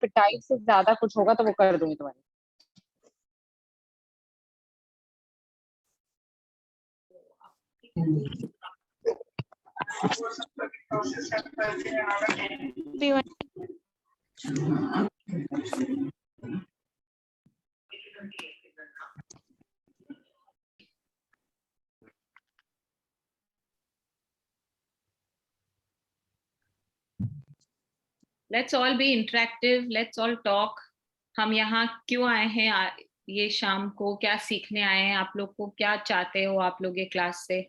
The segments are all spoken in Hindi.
पिटाई से ज्यादा कुछ होगा तो वो कर दूंगी तुम्हारी। Let's all be interactive. Let's all talk. हम यहाँ क्यों आए हैं ये शाम को, क्या सीखने आए हैं, आप लोग को क्या चाहते हो आप लोग ये क्लास से?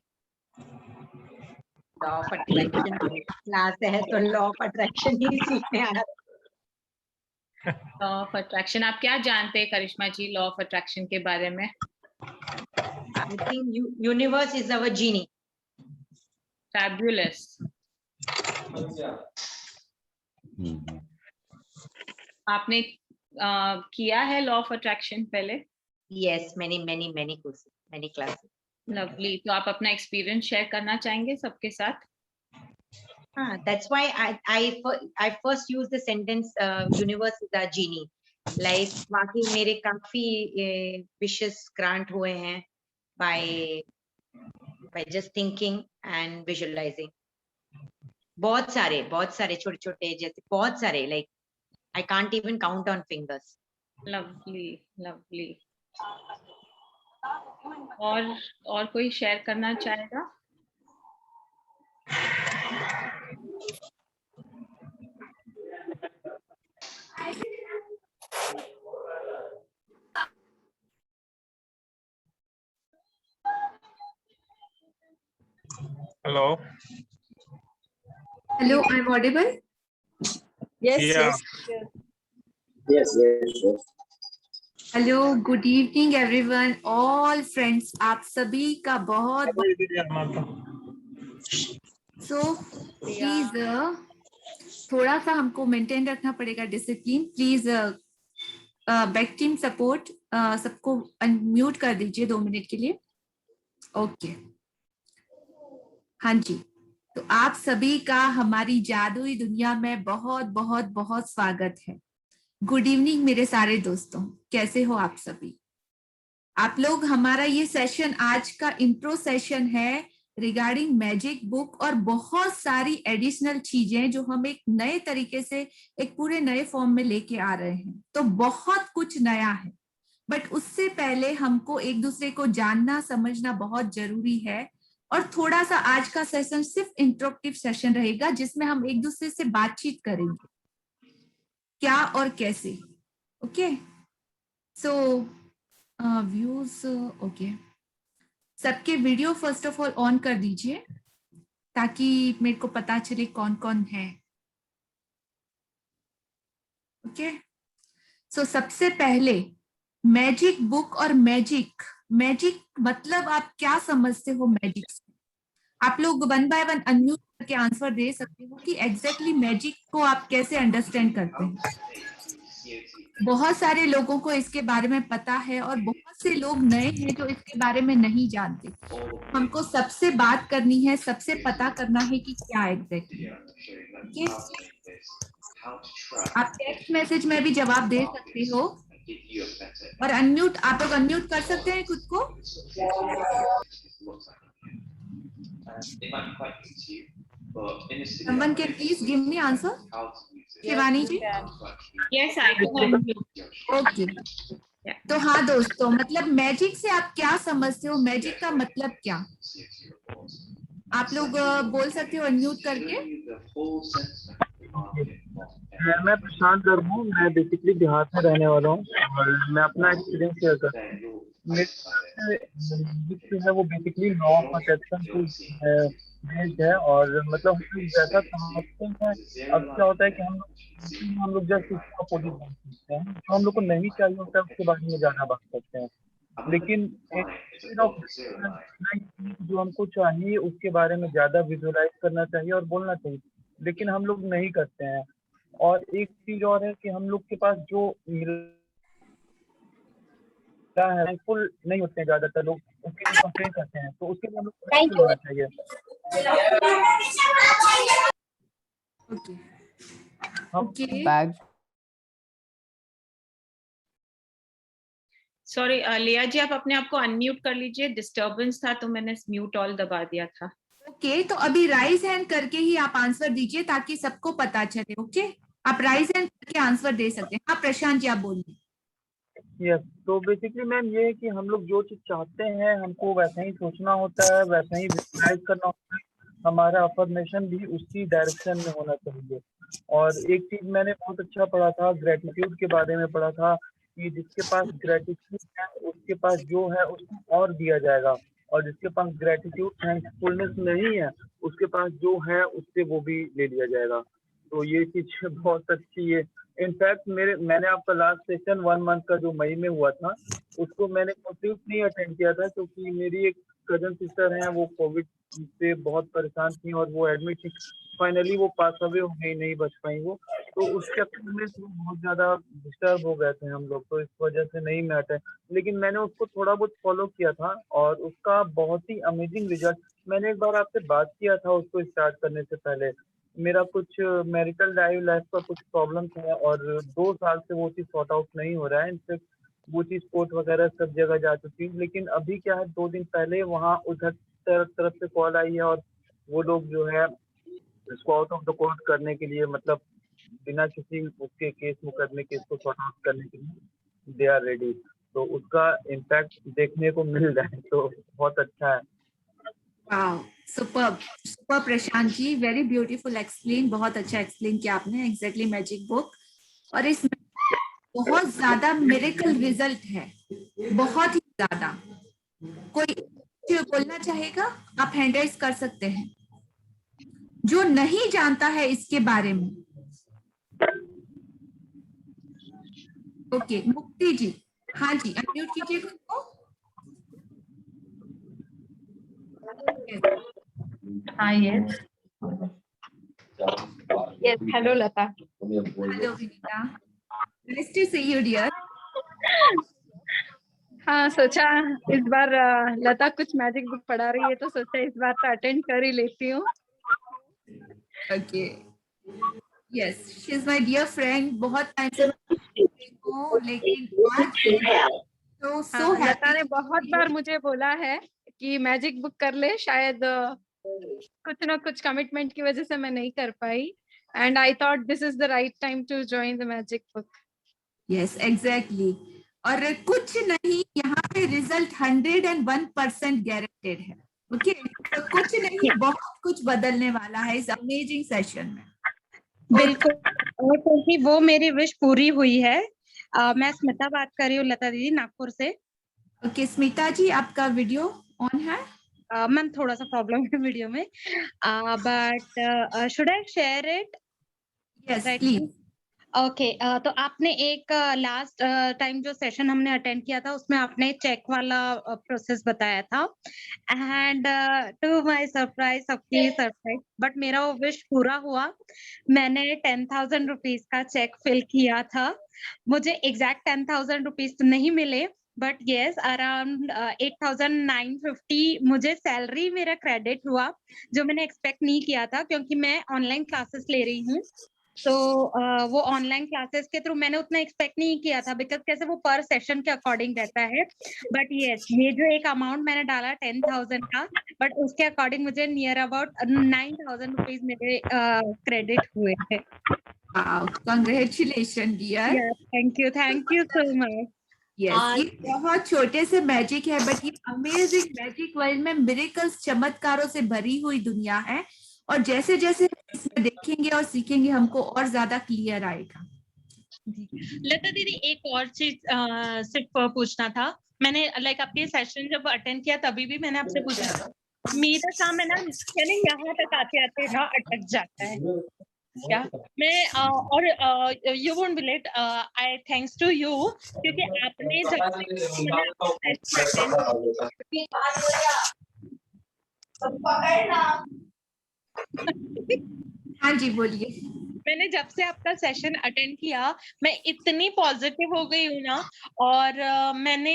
लॉ ऑफ अट्रैक्शन क्लास है तो लॉ ऑफ अट्रैक्शन ही सीखने आना। लॉ ऑफ अट्रैक्शन, आप क्या जानते हैं करिश्मा जी लॉ ऑफ अट्रैक्शन के बारे में? I think universe is our genie. Fabulous. आपने किया है लॉ ऑफ अट्रैक्शन पहले? Yes, many courses, many classes. Lovely, तो आप अपना एक्सपीरियंस शेयर करना चाहेंगे सबके साथ? That's why I first use the sentence universe is a genie. Like बाकी मेरे काफी wishes grant हुए हैं by just thinking and visualizing. बहुत सारे छोटे-छोटे जैसे बहुत सारे, like I can't even count on fingers. Lovely lovely. और कोई शेयर करना चाहेगा? Hello. Hello, I'm audible? Yes, Yeah. yes. Yes. Hello, good evening everyone, all friends. आप सभी का बहुत प्लीज थोड़ा सा हमको मेंटेन रखना पड़ेगा discipline. Please back team support सबको अनम्यूट कर दीजिए 2 मिनट के लिए। ओके, हाँ जी, तो आप सभी का हमारी जादुई दुनिया में बहुत बहुत बहुत स्वागत है। गुड इवनिंग मेरे सारे दोस्तों, कैसे हो आप सभी? आप लोग, हमारा ये सेशन आज का इंट्रो सेशन है रिगार्डिंग मैजिक बुक और बहुत सारी एडिशनल चीजें जो हम एक नए तरीके से एक पूरे नए फॉर्म में लेके आ रहे हैं। तो बहुत कुछ नया है, बट उससे पहले हमको एक दूसरे को जानना समझना बहुत जरूरी है। और थोड़ा सा आज का सेशन सिर्फ इंट्रोडक्टिव सेशन रहेगा जिसमें हम एक दूसरे से बातचीत करेंगे क्या और कैसे। ओके, सो व्यूज, ओके, सबके video first of all on कर दीजिए ताकि मेरे को पता चले कौन कौन है। ओके, सो सबसे पहले मैजिक बुक और मैजिक मतलब आप क्या समझते हो मैजिक से? आप लोग 1 बाय 1 अनम्यूट करके आंसर दे सकते हो कि एग्जैक्टली मैजिक को आप कैसे अंडरस्टैंड करते हैं। बहुत सारे लोगों को इसके बारे में पता है और बहुत से लोग नए हैं जो इसके बारे में नहीं जानते। हमको सबसे बात करनी है, सबसे पता करना है कि क्या एग्जैक्टली। आप टेक्स्ट मैसेज में भी जवाब दे सकते हो और अनम्यूट, आप लोग अनम्यूट कर सकते हैं खुद को। Someone can please give me answer. Shivani ji? Yes, I can unmute. Okay, तो हाँ दोस्तों, मतलब मैजिक से आप क्या समझते हो, मैजिक का मतलब क्या? आप लोग बोल सकते हो अनम्यूट करके। मैं प्रशांत गर्ग हूँ, मैं बेसिकली बिहार में रहने वाला हूँ और मैं अपना एक्सपीरियंस शेयर करता हूँ। जो है वो basically law of attraction based है और मतलब हम लोग जैसा समझते हैं, अब क्या होता है कि हम लोग जस्ट उसका अपोजिट बात करते हैं, जो हम लोग को नहीं चाहिए होता है उसके बारे में ज़्यादा बात करते हैं। लेकिन जो हमको चाहिए उसके बारे में ज़्यादा विजुअलाइज करना चाहिए और बोलना चाहिए, लेकिन हम लोग नहीं करते हैं। और एक चीज़ और है कि हम लोग के पास जो थैंकफुल नहीं होते हैं ज़्यादातर लोग, उसके लिए कंप्लेन करते हैं, तो उसके लिए हम लोग होना चाहिए। ओके, सॉरी लिया जी, आप अपने आप को अनम्यूट कर लीजिए, डिस्टरबेंस था तो मैंने म्यूट ऑल दबा दिया था। ओके, तो अभी राइज हैंड करके ही आप आंसर दीजिए ताकि सबको पता चले। ओके, आप राइज हैंड करके आंसर दे सकते हैं। हाँ प्रशांत जी, आप बोलिए। यस, तो बेसिकली मैम ये है कि हम लोग जो चीज चाहते हैं हमको वैसा ही सोचना होता है, वैसा ही विजुअलाइज करना होता है। हमारा अफर्मेशन भी उसी डायरेक्शन में होना चाहिए। और एक चीज मैंने बहुत अच्छा पढ़ा था, ग्रेटिट्यूड के बारे में पढ़ा था कि जिसके पास ग्रेटिट्यूड है उसके पास जो है उसको और दिया जाएगा, और जिसके पास ग्रेटिट्यूड थैंकफुलनेस नहीं है उसके पास जो है उससे वो भी ले लिया जाएगा। तो ये चीज बहुत अच्छी है। इनफैक्ट मैंने आपका लास्ट सेशन 1 मंथ का जो मई में हुआ था उसको मैंने कंप्लीट नहीं अटेंड किया था, क्योंकि मेरी एक कजन सिस्टर हैं, वो कोविड से बहुत परेशान थी और वो एडमिट थी। फाइनली वो पास अवे हो गई, नहीं बच पाई वो। तो उस चक्कर में वो बहुत ज्यादा डिस्टर्ब हो गए थे हम लोग, तो इस वजह से नहीं मैं अटेंड। लेकिन मैंने उसको थोड़ा बहुत फॉलो किया था और उसका बहुत ही अमेजिंग रिजल्ट। मैंने एक बार आपसे बात किया था उसको स्टार्ट करने से पहले। मेरा कुछ मैरिटल लाइफ का कुछ प्रॉब्लम था और 2 साल से वो चीज़ सॉर्ट आउट नहीं हो रहा है। इनफेक्ट वो चीज़ कोर्ट वगैरह सब जगह जा चुकी है, लेकिन अभी क्या है 2 दिन पहले वहाँ उधर तरफ से कॉल आई है और वो लोग जो है इसको आउट ऑफ द कोर्ट करने के लिए, मतलब बिना किसी उसके केस मुकदमे के इसको सॉर्ट आउट करने के लिए दे आर रेडी। तो उसका इम्पैक्ट देखने को मिल रहा है, तो बहुत अच्छा है। Wow, super super Prashant ji, very beautiful explain, बहुत अच्छा एक्सप्लेन किया आपने एग्जैक्टली मैजिक बुक। और इसमें बहुत ज्यादा मिरेकल रिजल्ट है, बहुत ही ज्यादा। कोई जो बोलना चाहेगा आप हैंड राइज कर सकते हैं, जो नहीं जानता है इसके बारे में। ओके, मुक्ति जी, हाँ जी, अनम्यूट कीजिए खुद को। हाँ yes yes, hello Lata. Hello Vinita, nice to see you dear. हाँ सोचा इस बार लता कुछ मैजिक बुक पढ़ा रही है तो सोचा इस बार तो अटेंड कर ही लेती हूँ। Okay, yes, she is my dear friend, बहुत टाइम से हूँ, लेकिन आज तो सो हाँ, लता हैप्पी। ने बहुत बार मुझे बोला है कि मैजिक बुक कर ले, शायद कुछ ना कुछ कमिटमेंट की वजह से मैं नहीं कर पाई, and I thought this is the right time to join the magic book. Yes exactly, और कुछ नहीं, यहाँ पे रिजल्ट 101% गारंटेड है। ओके, तो कुछ नहीं, बहुत कुछ बदलने वाला है इस अमेजिंग सेशन में। बिल्कुल, और क्योंकि वो मेरी विश पूरी हुई है। मैं स्मिता बात कर रही हूँ लता दीदी, नागपुर से। ओके स्मिता जी, आपका वीडियो ऑन है? मैम थोड़ा सा प्रॉब्लम है वीडियो में, but should I share it? Yes please. Okay, तो आपने एक लास्ट टाइम जो सेशन हमने अटेंड किया था उसमें आपने चेक वाला प्रोसेस बताया था, एंड टू माय सरप्राइज, सबकी सरप्राइज, बट मेरा वो विश पूरा हुआ। मैंने 10,000 रुपीज का चेक फिल किया था। मुझे एग्जैक्ट 10,000 रुपीज तो नहीं मिले, बट येस अराउंड 8,950 मुझे सैलरी मेरा क्रेडिट हुआ, जो मैंने एक्सपेक्ट नहीं किया था, क्योंकि मैं ऑनलाइन क्लासेस ले रही हूँ। तो वो ऑनलाइन क्लासेस के थ्रू मैंने उतना एक्सपेक्ट नहीं किया था, बिकॉज कैसे वो पर सेशन के अकॉर्डिंग रहता है। बट यस, ये जो एक अमाउंट मैंने डाला 10,000 का, बट उसके अकॉर्डिंग मुझे नियर अबाउट 9,000 रुपीज मेरे क्रेडिट हुए थे। Congratulation dear. Thank you so much. Yes, ये बहुत छोटे से मैजिक है, बट ये अमेजिंग मैजिक वर्ल्ड में मिरेकल्स, चमत्कारों से भरी हुई दुनिया है, और जैसे जैसे इसमें देखेंगे और सीखेंगे हमको और ज्यादा क्लियर आएगा। लता दीदी, एक और चीज सिर्फ पूछना था। मैंने लाइक आपके सेशन जब अटेंड किया तभी भी मैंने आपसे पूछा था, मेरा काम है ना, यानी यहाँ तक आते आते ना अटक जाता है क्या मैं, और you won't believe, I thanks to you, क्योंकि आपने जब से हाँ जी, बोलिए। मैंने जब से आपका सेशन अटेंड किया मैं इतनी पॉजिटिव हो गई हूँ ना, और मैंने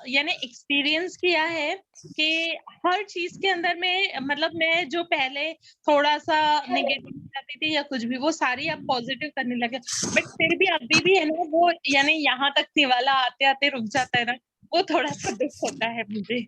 यानी एक्सपीरियंस किया है कि हर चीज के अंदर में मतलब मैं जो पहले थोड़ा सा नेगेटिव करती थी या कुछ भी, वो सारी अब पॉजिटिव करने लगे। बट फिर भी अभी भी है ना वो, यानी यहाँ तक निवाला आते आते रुक जाता है ना, वो थोड़ा सा दुख होता है मुझे।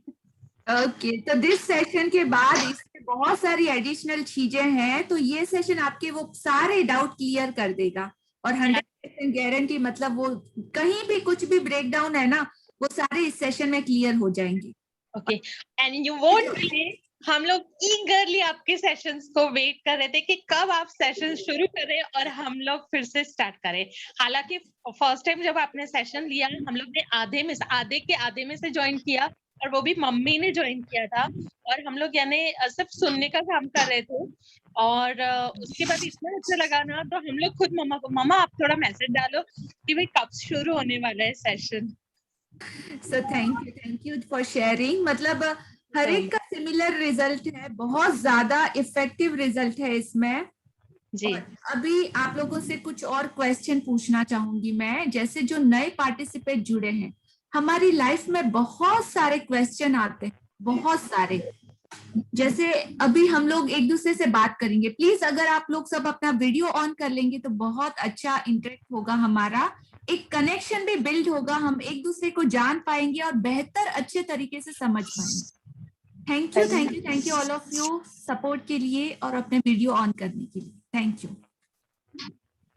ओके, तो दिस सेशन के बाद इसमें बहुत सारी एडिशनल चीजें हैं, तो ये सेशन आपके वो सारे डाउट क्लियर कर देगा और 100% गारंटी, मतलब वो कहीं भी कुछ भी ब्रेकडाउन है ना, वो सारे इस सेशन में क्लियर हो जाएंगे। Okay, and you won't believe, हम लोग ईगरली आपके सेशंस को वेट कर रहे थे कि कब आप सेशन शुरू करें और हम लोग फिर से स्टार्ट करें। हालांकि फर्स्ट टाइम जब आपने सेशन लिया हम लोग ने आधे में से ज्वाइन किया, और वो भी मम्मी ने ज्वाइन किया था, और हम लोग यानी सिर्फ सुनने का काम कर रहे थे। और उसके बाद इतना अच्छा लगा ना, तो हम लोग खुद मम्मा को, मम्मा आप थोड़ा मैसेज डालो कि भाई कब शुरू होने वाला है session. So thank you for sharing. मतलब हर एक का सिमिलर रिजल्ट है, बहुत ज्यादा इफेक्टिव रिजल्ट है इसमें जी। और अभी आप लोगों से कुछ और क्वेश्चन पूछना चाहूंगी मैं। जैसे जो नए पार्टिसिपेट जुड़े हैं, हमारी लाइफ में बहुत सारे क्वेश्चन आते हैं, बहुत सारे। जैसे अभी हम लोग एक दूसरे से बात करेंगे, प्लीज अगर आप लोग सब अपना वीडियो ऑन कर लेंगे तो बहुत अच्छा इंटरेक्ट होगा, हमारा एक कनेक्शन भी बिल्ड होगा, हम एक दूसरे को जान पाएंगे और बेहतर अच्छे तरीके से समझ पाएंगे। Thank you all of you support के लिए और अपने वीडियो ऑन करने के लिए। Thank you.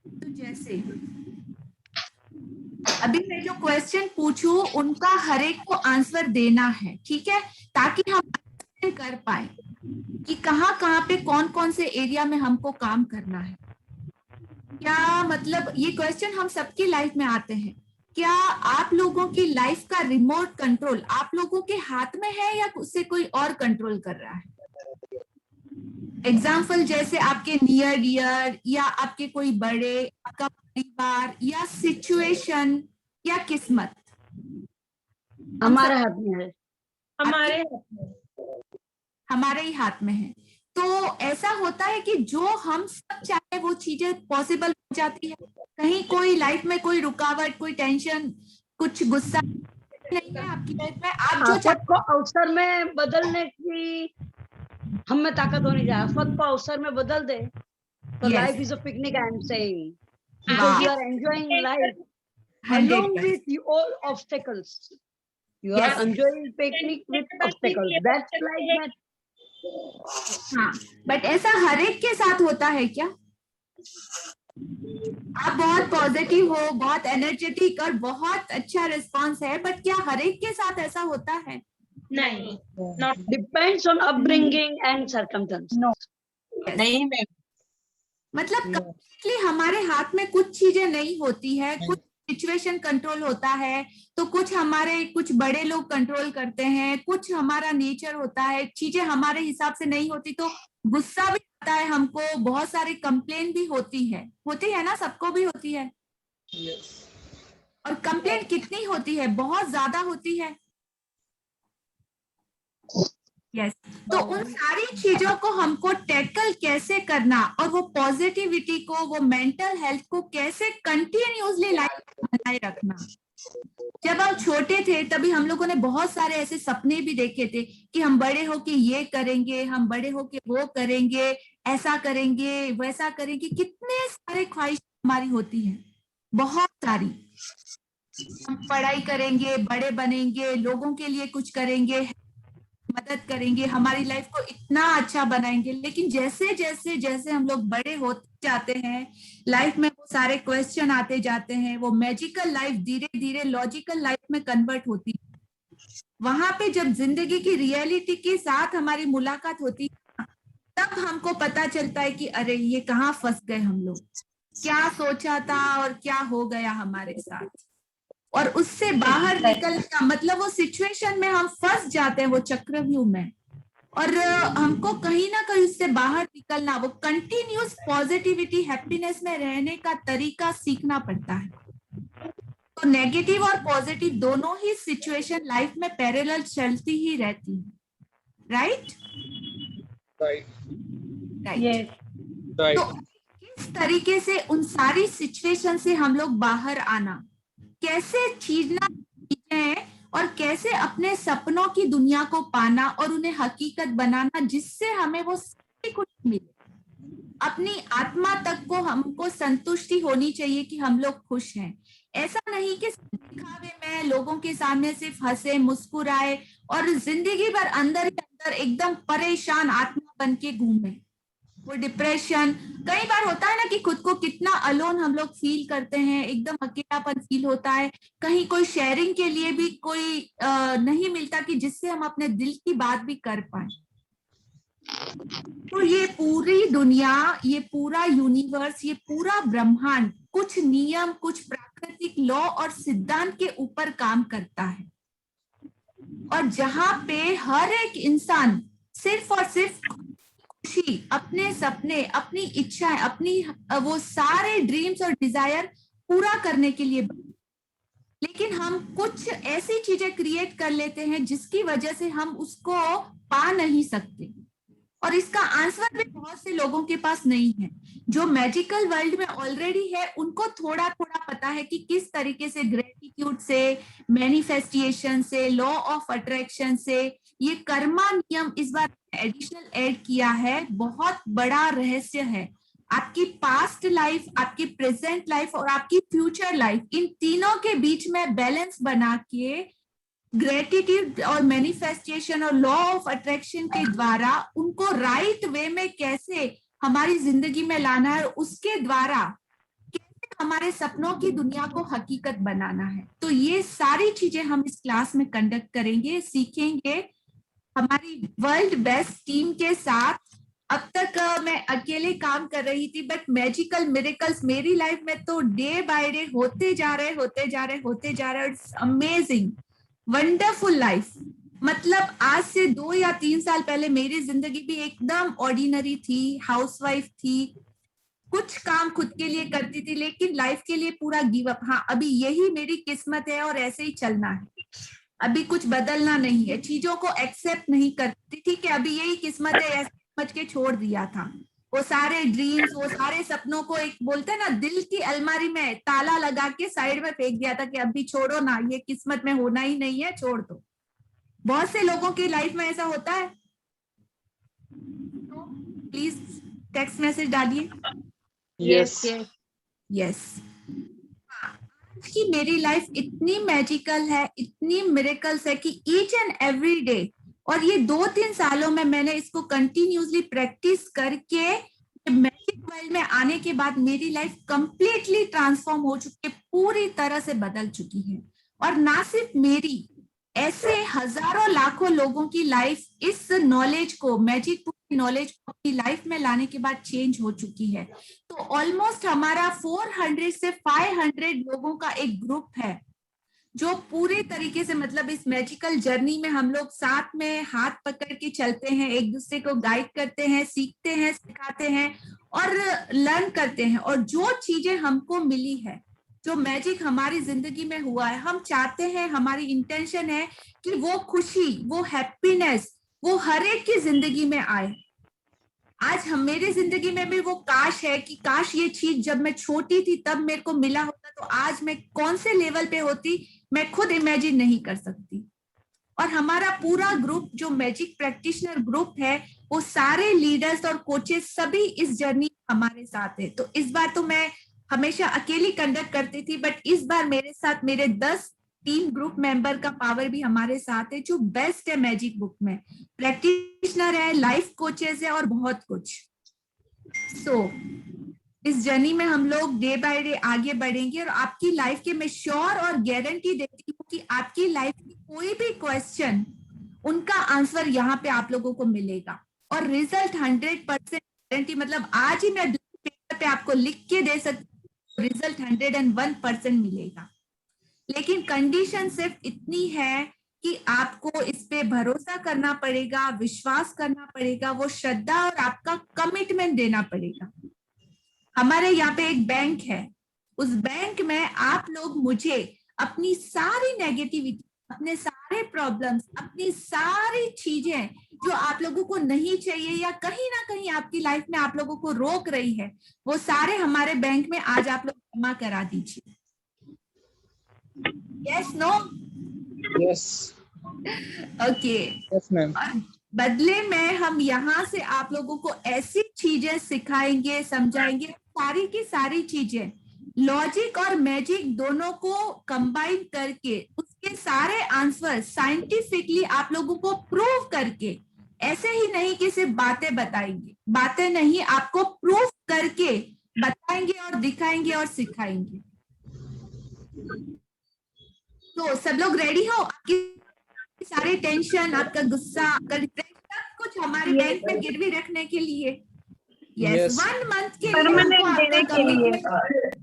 तो जैसे अभी मैं जो क्वेश्चन पूछूं उनका हर एक को आंसर देना है, ठीक है, ताकि हम कर पाए कि कहाँ पे कौन कौन से एरिया में हमको काम करना है। क्या मतलब ये क्वेश्चन हम सबकी लाइफ में आते हैं। क्या आप लोगों की लाइफ का रिमोट कंट्रोल आप लोगों के हाथ में है या उससे कोई और कंट्रोल कर रहा है? एग्जाम्पल जैसे आपके नियर डियर या आपके कोई बड़े, आपका परिवार या सिचुएशन या किस्मत हमारे हाथ में है। हमारे ही हाथ में है। तो ऐसा होता है कि जो हम सब चाहे वो चीजें पॉसिबल हो जाती है। कहीं कोई लाइफ में कोई रुकावट, कोई टेंशन, कुछ गुस्सा नहीं है आपकी लाइफ में। आप जो आफत को अवसर में बदलने की हम में ताकत होनी चाहिए। आफत को अवसर में बदल दे तो life is a picnic. I am saying because you are enjoying life along with all obstacles. You are enjoying picnic with obstacles. That's like that. हाँ, बट ऐसा हर एक के साथ होता है क्या? आप बहुत पॉजिटिव हो, बहुत एनर्जेटिक और बहुत अच्छा रिस्पांस है, बट क्या हर एक के साथ ऐसा होता है? नहीं, Depends on upbringing and circumstances. No. नहीं मैम, मतलब कंप्लीटली हमारे हाथ में कुछ चीजें नहीं होती है, कुछ सिचुएशन कंट्रोल होता है, तो कुछ हमारे कुछ बड़े लोग कंट्रोल करते हैं, कुछ हमारा नेचर होता है, चीजें हमारे हिसाब से नहीं होती तो गुस्सा भी आता है हमको, बहुत सारे कंप्लेन भी होती है ना, सबको भी होती है। और कंप्लेन कितनी होती है? बहुत ज्यादा होती है। यस, तो उन सारी चीजों को हमको टैकल कैसे करना और वो पॉजिटिविटी को, वो मेंटल हेल्थ को कैसे कंटिन्यूअसली लाइफ में बनाए रखना। जब हम छोटे थे तभी हम लोगों ने बहुत सारे ऐसे सपने भी देखे थे कि हम बड़े होके ये करेंगे, हम बड़े होके वो करेंगे, ऐसा करेंगे, वैसा करेंगे। कितने सारे ख्वाहिश हमारी होती है, बहुत सारी। हम पढ़ाई करेंगे, बड़े बनेंगे, लोगों के लिए कुछ करेंगे, मदद करेंगे, हमारी लाइफ को इतना अच्छा बनाएंगे। लेकिन जैसे जैसे जैसे हम लोग बड़े होते जाते हैं, लाइफ में वो सारे क्वेश्चन आते जाते हैं, वो मैजिकल लाइफ धीरे धीरे लॉजिकल लाइफ में कन्वर्ट होती है। वहां पे जब जिंदगी की रियलिटी के साथ हमारी मुलाकात होती है, तब हमको पता चलता है कि अरे ये कहाँ फंस गए हम लोग, क्या सोचा था और क्या हो गया हमारे साथ। और उससे बाहर निकलने का मतलब वो सिचुएशन में हम फंस जाते हैं, वो चक्रव्यूह में, और हमको कहीं ना कहीं उससे बाहर निकलना, वो कंटिन्यूस पॉजिटिविटी, हैप्पीनेस में रहने का तरीका सीखना पड़ता है। तो नेगेटिव और पॉजिटिव दोनों ही सिचुएशन लाइफ में पैरेलल चलती ही रहती है। राइट? Right. राइट। राइट। तो किस तरीके से उन सारी सिचुएशन से हम लोग बाहर आना, कैसे छीनना चीजें और कैसे अपने सपनों की दुनिया को पाना और उन्हें हकीकत बनाना, जिससे हमें वो सारी कुछ मिले। अपनी आत्मा तक को हमको संतुष्टि होनी चाहिए कि हम लोग खुश हैं। ऐसा नहीं कि दिखावे में लोगों के सामने सिर्फ हंसे मुस्कुराए और जिंदगी भर अंदर ही अंदर एकदम परेशान आत्मा बन के घूमे। वो डिप्रेशन कई बार होता है ना कि खुद को कितना अलोन हम लोग फील करते हैं, एकदम अकेलापन फील होता है, कहीं कोई शेयरिंग के लिए भी कोई नहीं मिलता कि जिससे हम अपने दिल की बात भी कर पाए। तो ये पूरी दुनिया, ये पूरा यूनिवर्स, ये पूरा ब्रह्मांड कुछ नियम, कुछ प्राकृतिक लॉ और सिद्धांत के ऊपर काम करता है, और जहां पे हर एक इंसान सिर्फ और सिर्फ खुशी, अपने सपने, अपनी इच्छाएं, अपनी वो सारे ड्रीम्स और डिजायर पूरा करने के लिए। लेकिन हम कुछ ऐसी चीजें क्रिएट कर लेते हैं जिसकी वजह से हम उसको पा नहीं सकते, और इसका आंसर भी बहुत से लोगों के पास नहीं है। जो मैजिकल वर्ल्ड में ऑलरेडी है उनको थोड़ा थोड़ा पता है कि किस तरीके से ग्रेटिट्यूड से, मैनिफेस्टेशन से, लॉ ऑफ अट्रैक्शन से, ये कर्मा नियम इस बार एडिशनल ऐड किया है। बहुत बड़ा रहस्य है। आपकी पास्ट लाइफ, आपकी प्रेजेंट लाइफ और आपकी फ्यूचर लाइफ, इन तीनों के बीच में बैलेंस बना के ग्रेटिट्यूड और मैनिफेस्टेशन और लॉ ऑफ अट्रैक्शन के द्वारा उनको राइट वे में कैसे हमारी जिंदगी में लाना है, उसके द्वारा कैसे हमारे सपनों की दुनिया को हकीकत बनाना है। तो ये सारी चीजें हम इस क्लास में कंडक्ट करेंगे, सीखेंगे हमारी वर्ल्ड बेस्ट टीम के साथ। अब तक मैं अकेले काम कर रही थी, बट मैजिकल मिरेकल्स मेरी लाइफ में तो डे बाय डे होते जा रहे। It's amazing, wonderful life. मतलब आज से 2 या 3 साल पहले मेरी जिंदगी भी एकदम ऑर्डिनरी थी, हाउसवाइफ थी, कुछ काम खुद के लिए करती थी, लेकिन लाइफ के लिए पूरा गिव अप। हाँ, अभी यही मेरी किस्मत है और ऐसे ही चलना है, अभी कुछ बदलना नहीं है, चीजों को एक्सेप्ट नहीं करती। ठीक है, अभी यही किस्मत है, ऐसे समझ के छोड़ दिया था। वो सारे ड्रीम्स, वो सारे सपनों को एक बोलते हैं ना, दिल की अलमारी में ताला लगा के साइड में फेंक दिया था कि अभी छोड़ो ना, ये किस्मत में होना ही नहीं है, छोड़ दो। बहुत से लोगों की लाइफ में ऐसा होता है। तो प्लीज टेक्स्ट मैसेज डालिए। Yes yes. आज की मेरी लाइफ इतनी मैजिकल है, इतनी मिरेकल्स है कि ईच एंड एवरी डे, और ये 2-3 सालों में मैंने इसको कंटिन्यूसली प्रैक्टिस करके मैजिक वर्ल्ड में आने के बाद मेरी लाइफ कंप्लीटली ट्रांसफॉर्म हो चुकी है, पूरी तरह से बदल चुकी है। और ना सिर्फ मेरी, ऐसे हजारों लाखों लोगों की लाइफ इस नॉलेज को, मैजिक की नॉलेज को अपनी लाइफ में लाने के बाद चेंज हो चुकी है। तो ऑलमोस्ट हमारा 400 से 500 लोगों का एक ग्रुप है जो पूरे तरीके से, मतलब इस मैजिकल जर्नी में हम लोग साथ में हाथ पकड़ के चलते हैं, एक दूसरे को गाइड करते हैं, सीखते हैं, सिखाते हैं और लर्न करते हैं। और जो चीजें हमको मिली है, जो मैजिक हमारी जिंदगी में हुआ है, हम चाहते हैं, हमारी इंटेंशन है कि वो खुशी, वो हैप्पीनेस, वो हर एक की जिंदगी में आए। आज हम, मेरी जिंदगी में भी वो काश है कि काश ये चीज जब मैं छोटी थी तब मेरे को मिला होता, तो आज मैं कौन से लेवल पे होती, मैं खुद इमेजिन नहीं कर सकती। और हमारा पूरा ग्रुप जो मैजिक प्रैक्टिशनर ग्रुप है, वो सारे लीडर्स और कोचेस सभी इस जर्नी हमारे साथ है। तो इस बार तो मैं हमेशा अकेली कंडक्ट करती थी, बट इस बार मेरे साथ मेरे 10 टीम ग्रुप मेंबर का पावर भी हमारे साथ है, जो बेस्ट है मैजिक बुक में। प्रैक्टिशनर है, लाइफ कोचेस है और बहुत कुछ। सो इस जर्नी में हम लोग डे बाय डे आगे बढ़ेंगे, और आपकी लाइफ के मैं श्योर और गारंटी देती हूँ कि आपकी लाइफ की कोई भी क्वेश्चन, उनका आंसर यहाँ पे आप लोगों को मिलेगा। और रिजल्ट 100% गारंटी, मतलब आज ही मैं पेपर पे आपको लिख के दे सकती हूँ, रिजल्ट 101% मिलेगा। लेकिन कंडीशन सिर्फ इतनी है कि आपको इस पे भरोसा करना पड़ेगा, विश्वास करना पड़ेगा, वो श्रद्धा और आपका कमिटमेंट देना पड़ेगा। हमारे यहाँ पे एक बैंक है, उस बैंक में आप लोग मुझे अपनी सारी नेगेटिविटी, अपने सारे सारे प्रॉब्लम्स, अपनी सारी चीजें जो आप लोगों को नहीं चाहिए या कहीं ना कहीं आपकी लाइफ में आप लोगों को रोक रही है, वो सारे हमारे बैंक में आज आप लोग जमा करा दीजिए। Yes, no? Yes okay. Yes ma'am. बदले में हम यहाँ से आप लोगों को ऐसी चीजें सिखाएंगे, समझाएंगे, सारी की सारी चीजें लॉजिक और मैजिक दोनों को कंबाइन करके उसके सारे आंसर साइंटिफिकली आप लोगों को प्रूव करके, ऐसे ही नहीं कि सिर्फ बातें बताएंगे, बातें नहीं, आपको प्रूव करके बताएंगे और दिखाएंगे और सिखाएंगे। तो सब लोग रेडी हो? आपकी सारे टेंशन, आपका गुस्सा, आपका डिप्रेशन, सब कुछ हमारे बैंक में गिरवी रखने के लिए। यस, 1 मंथ के लिए हमको आपका कमिटमेंट।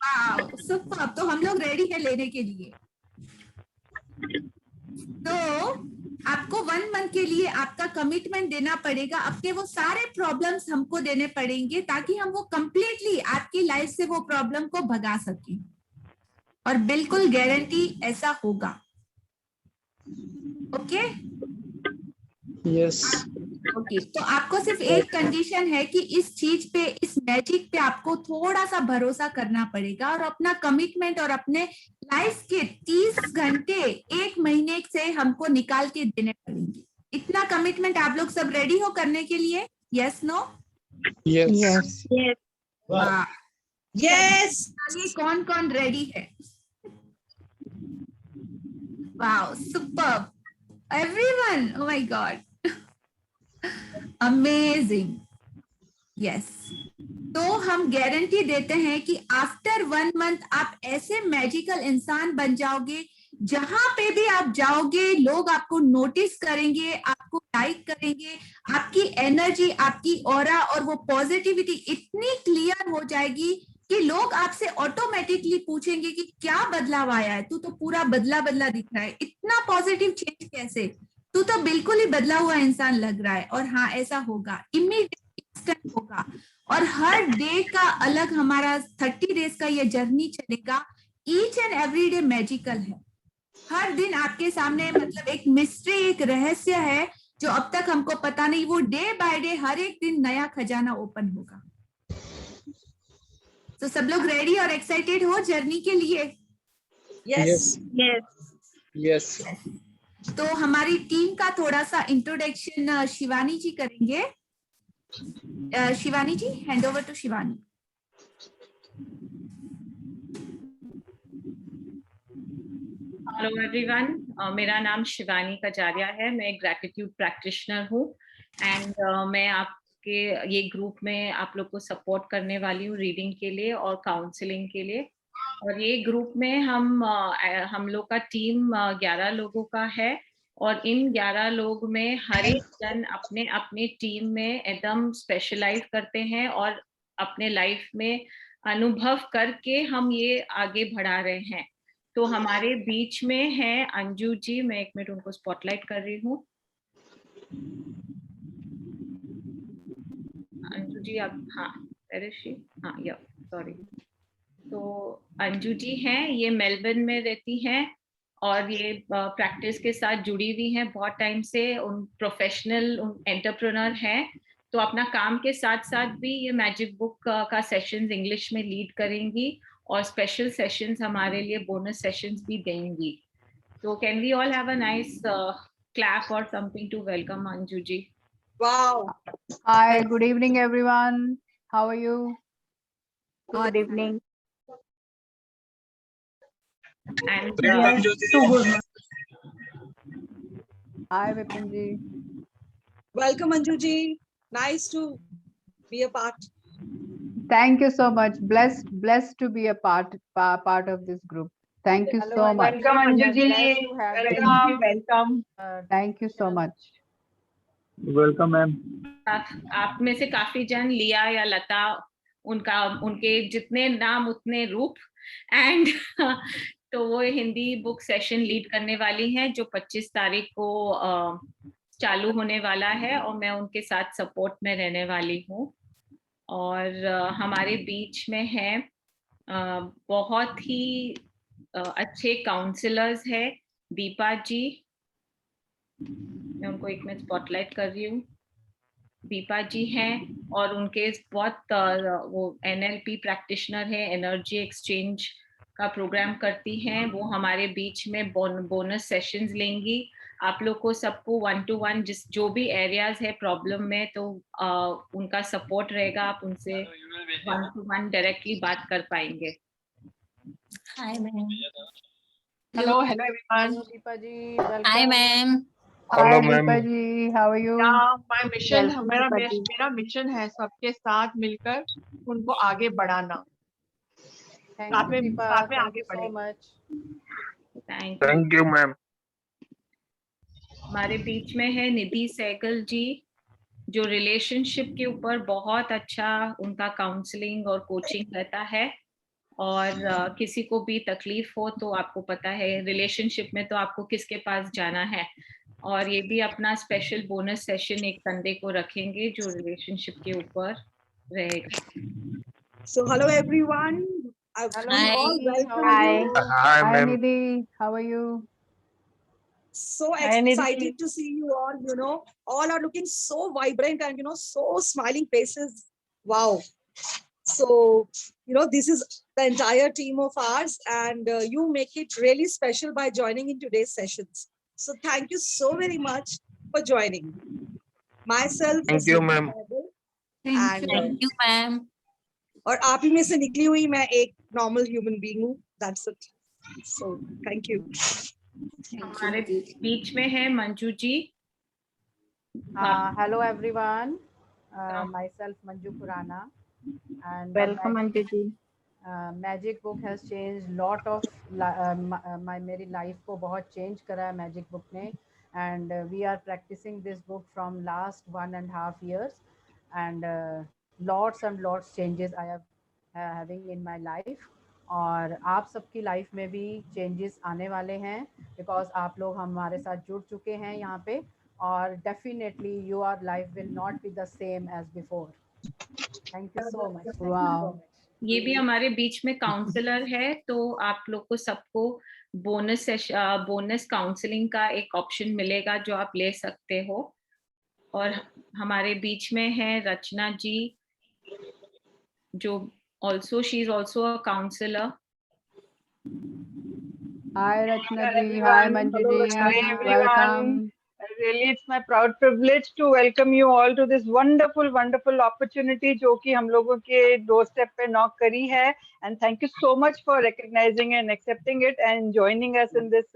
Wow, super. तो हम लोग रेडी है लेने के लिए। तो आपको 1 मंथ के लिए आपका कमिटमेंट देना पड़ेगा, अपने वो सारे प्रॉब्लम्स हमको देने पड़ेंगे ताकि हम वो कंप्लीटली आपकी लाइफ से वो प्रॉब्लम को भगा सकें, और बिल्कुल गारंटी ऐसा होगा। ओके? यस ओके, तो आपको सिर्फ एक कंडीशन है कि इस चीज पे, इस मैजिक पे आपको थोड़ा सा भरोसा करना पड़ेगा और अपना कमिटमेंट और अपने लाइफ के 30 घंटे 1 महीने से हमको निकाल के देने पड़ेंगे। इतना कमिटमेंट आप लोग सब रेडी हो करने के लिए? Yes, no? Yes yes. कौन कौन रेडी है? Wow, super, everyone, oh my god, amazing. Yes, तो हम गारंटी देते हैं कि आफ्टर 1 मंथ आप ऐसे मैजिकल इंसान बन जाओगे, जहां पे भी आप जाओगे लोग आपको नोटिस करेंगे, आपको लाइक करेंगे, आपकी एनर्जी, आपकी ऑरा और वो पॉजिटिविटी इतनी क्लियर हो जाएगी कि लोग आपसे ऑटोमेटिकली पूछेंगे कि क्या बदलाव आया है, तू तो पूरा बदला बदला दिख रहा है, इतना पॉजिटिव चेंज कैसे, तू तो बिल्कुल ही बदला हुआ इंसान लग रहा है। और हाँ, ऐसा होगा, इमीडिएट इंस्टेंट होगा। और हर डे का अलग हमारा 30 डेज का ये जर्नी चलेगा। Each and every day magical है। हर दिन आपके सामने मतलब एक मिस्ट्री, एक रहस्य है जो अब तक हमको पता नहीं, वो डे बाय डे हर एक दिन नया खजाना ओपन होगा। तो सब लोग रेडी और एक्साइटेड हो जर्नी के लिए? Yes yes. तो हमारी टीम का थोड़ा सा इंट्रोडक्शन शिवानी जी करेंगे। Shivani ji, hand over to Shivani. Hello everyone, मेरा नाम शिवानी कजारिया है। मैं ग्रैटिट्यूड प्रैक्टिशनर हूँ एंड मैं आपके ये ग्रुप में आप लोग को सपोर्ट करने वाली हूँ रीडिंग के लिए और काउंसलिंग के लिए। और ये ग्रुप में हम लोग का टीम 11 लोगों का है और इन 11 लोग में हर एक जन अपने अपने टीम में एकदम स्पेशलाइज करते हैं और अपने लाइफ में अनुभव करके हम ये आगे बढ़ा रहे हैं। तो हमारे बीच में है अंजू जी, मैं 1 मिनट उनको स्पॉटलाइट कर रही हूँ। अंजू जी आप, हाँ, हाँ, या सॉरी। तो अंजू जी हैं, ये मेलबर्न में रहती हैं और ये प्रैक्टिस के साथ जुड़ी हुई हैं बहुत टाइम से। उन प्रोफेशनल एंटरप्रेन्योर हैं, तो अपना काम के साथ साथ भी ये मैजिक बुक का सेशंस इंग्लिश में लीड करेंगी और स्पेशल सेशंस हमारे लिए बोनस सेशंस भी देंगी। तो can we all have a nice clap or something to welcome Anju ji? Wow. Hi, good evening, everyone. How are you? Good evening. And Too good. Hi, Vipin ji. Welcome, Anju ji. Nice to be a part. Thank you so much. Blessed to be a part of this group. Thank you so much. Welcome, Anju ji. Welcome. Thank you so much. Welcome ma'am. आप में से काफी जन लिया या लता, उनके जितने नाम उतने रूप एंड तो वो हिंदी बुक सेशन लीड करने वाली हैं जो 25 तारीख को चालू होने वाला है और मैं उनके साथ सपोर्ट में रहने वाली हूँ। और हमारे बीच में है बहुत ही अच्छे काउंसलर्स हैं दीपा जी, मैं उनको एक मिनट स्पॉटलाइट कर रही हूँ। दीपा जी हैं और उनके बहुत वो NLP प्रैक्टिशनर है, एनर्जी एक्सचेंज का प्रोग्राम करती हैं। वो हमारे बीच में बोनस सेशंस लेंगी। आप लोग को सबको 1 to 1 जो भी एरियाज है प्रॉब्लम में, तो उनका सपोर्ट रहेगा। आप उनसे 1 to 1 डायरेक्टली बात कर पाएंगे। Hi, ma'am. Hello everyone. Hello, Deepa ji. Welcome. Hi, ma'am. Hi, Hello, Deepa ma'am. ji. How are you? Yeah, my mission, Welcome, मेरा Deepa ji. मेरा मिशन है सबके साथ मिलकर उनको आगे बढ़ाना। Thank साथ you, में Deepa. आगे Thank you so बढ़ेंगे। much. Thank you, ma'am. हमारे बीच में है निधि सहगल जी, जो रिलेशनशिप के ऊपर बहुत अच्छा उनका काउंसलिंग और कोचिंग रहता है। और किसी को भी तकलीफ हो तो आपको पता है रिलेशनशिप में तो आपको किसके पास जाना है। और ये भी अपना स्पेशल बोनस सेशन एक संडे को रखेंगे जो रिलेशनशिप के ऊपर रहेगा। So hello everyone. Hello, Hi. All Nidhi. How welcome are you. you? Hi, Hi, ma'am. Nidhi. How are you? So Hi, Nidhi. excited to see you all. You know, all are looking so vibrant and so smiling faces. Wow. So this is the entire team of ours, and you make it really special by joining in today's sessions. So thank you so very much for joining. Myself Thank is you, Nidhi ma'am. Sehgal, Thank and you, ma'am. और आप ही में से निकली हुई मैं एक नॉर्मल ह्यूमन बीइंग हूँ। That's it. So thank you. हमारे बीच में है Manju ji. Hello, everyone. Myself, Manju Khurana. And Welcome, Manju ji. Magic Book has changed lot of मेरी life को बहुत change करा है Magic Book ने, and we are practicing this book from last 1.5 years, and lots and lots changes I have having in my life, और आप सबकी लाइफ में भी चेंजेस आने वाले हैं बिकॉज आप लोग हमारे साथ जुड़ चुके हैं यहाँ पे, और definitely your life will not be the same as before. Thank you so much. Wow, ये भी हमारे बीच में काउंसलर है, तो आप लोग को सबको बोनस काउंसलिंग का एक ऑप्शन मिलेगा जो आप ले सकते हो। और हमारे बीच में है रचना जी, जो she is also a counsellor. Hi Rachna ji, everyone. Hi Manju Hello, ji, hi, everyone. Welcome. Really, it's my proud privilege to welcome you all to this wonderful, wonderful opportunity जो कि हम लोगों के doorstep पे knock करी है, and thank you so much for recognizing and accepting it and joining us in this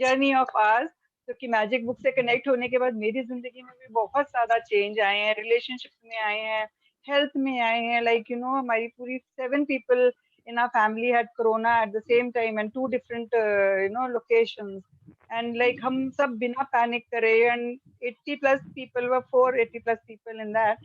journey of ours। क्योंकि मैजिक बुक से कनेक्ट होने के बाद मेरी जिंदगी में भी बहुत ज्यादा चेंज आए हैं, रिलेशनशिप में आए हैं, हेल्थ में आए हैं। लाइक हमारी पूरी 7 people in our family had corona at the same time and 2 different locations, and like हम सब बिना पैनिक करे, and 80+ people were 480+ people in that,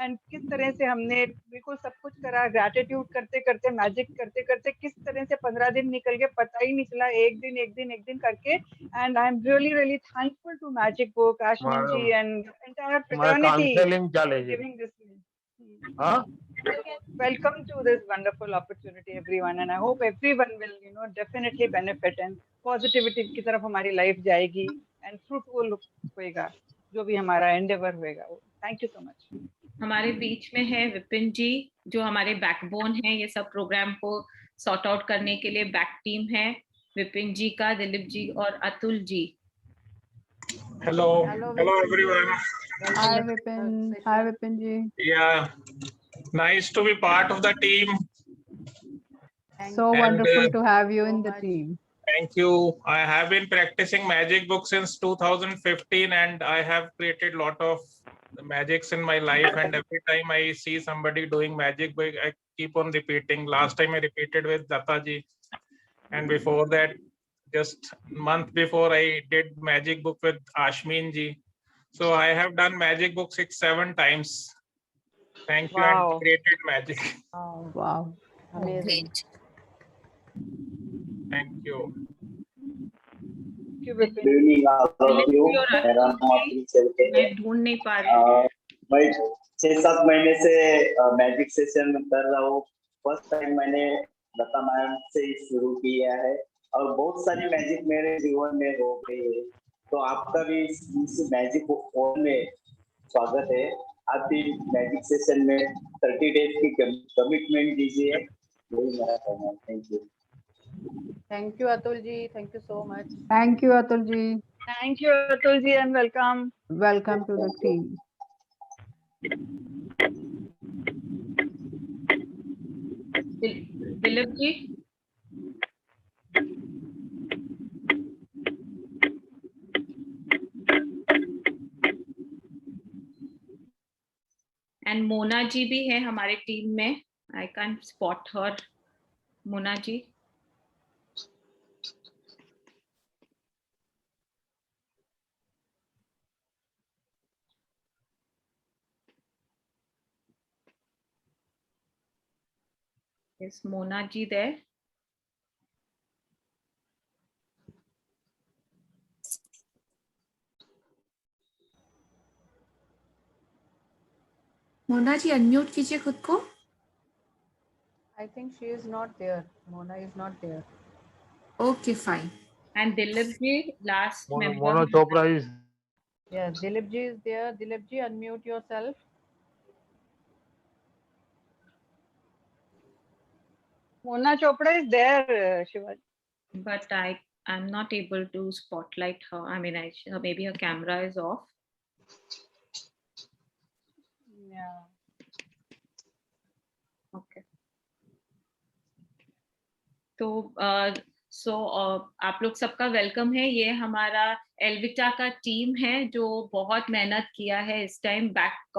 and किस तरह से हमने बिल्कुल सब कुछ करा, ग्रैटिट्यूड करते करते, मैजिक करते करते किस तरह से 15 दिन निकल गए पता ही नहीं चला, एक दिन करके। and I am really thankful to Magic Book, Ashmin ji and entire fraternity giving this। Welcome to this wonderful opportunity everyone, and I hope everyone will definitely benefit and positivity की तरफ हमारी लाइफ जाएगी and fruitful होएगा जो भी हमारा endeavor होएगा। Thank you so much। हमारे बीच में है विपिन जी, जो हमारे बैकबोन है ये सब प्रोग्राम को सॉर्ट आउट करने के लिए बैक टीम है। विपिन जी का दिलीप जी और Atul ji. Hello everyone। Hi Vipin, hi Vipin ji. Yeah, nice to be part of the team। So wonderful to have you in the team। Thank you। I have been practicing magic book since 2015, and I have created lot of magics in my life, and every time I see somebody doing magic book, I keep on repeating। Last time I repeated with Datta ji, and before that, just month before, I did magic book with Ashmin ji। So I have done magic book 6-7 times। Thank you, and created magic। Wow, amazing। Thank you। मेरा नाम मैं ढूंढ नहीं पा रही। मैं 6-7 महीने से मैजिक सेशन कर रहा हूँ। फर्स्ट टाइम मैंने लता मैम से शुरू किया है, और बहुत सारी मैजिक मेरे जीवन में हो गई है, तो आपका भी इस मैजिक वर्ल्ड में स्वागत है। आप भी मैजिक सेशन में 30 डेज की कमिटमेंट दीजिए, यही मेरा कहना है। Thank you. Thank you, Atul ji. Thank you so much. Thank you, Atul ji. Thank you, Atul ji, and welcome. Welcome to the team. Dilip ji. And Mona ji भी है हमारे टीम में, I can spot her. Mona ji. Is Mona ji there? Mona ji unmute कीजिए खुद को। I think she is not there. Mona is not there. Okay, fine. And Dilip ji, last member. Mona Chopra is. Yes, Dilip ji is there. Dilip ji, unmute yourself. Mona Chopra is there, Shivaji. But I'm not able to spotlight her. I mean, maybe her camera is off. Yeah. Okay. तो आप लोग सबका वेलकम है। ये हमारा एल्विटा का टीम है जो बहुत मेहनत किया है इस टाइम बैक।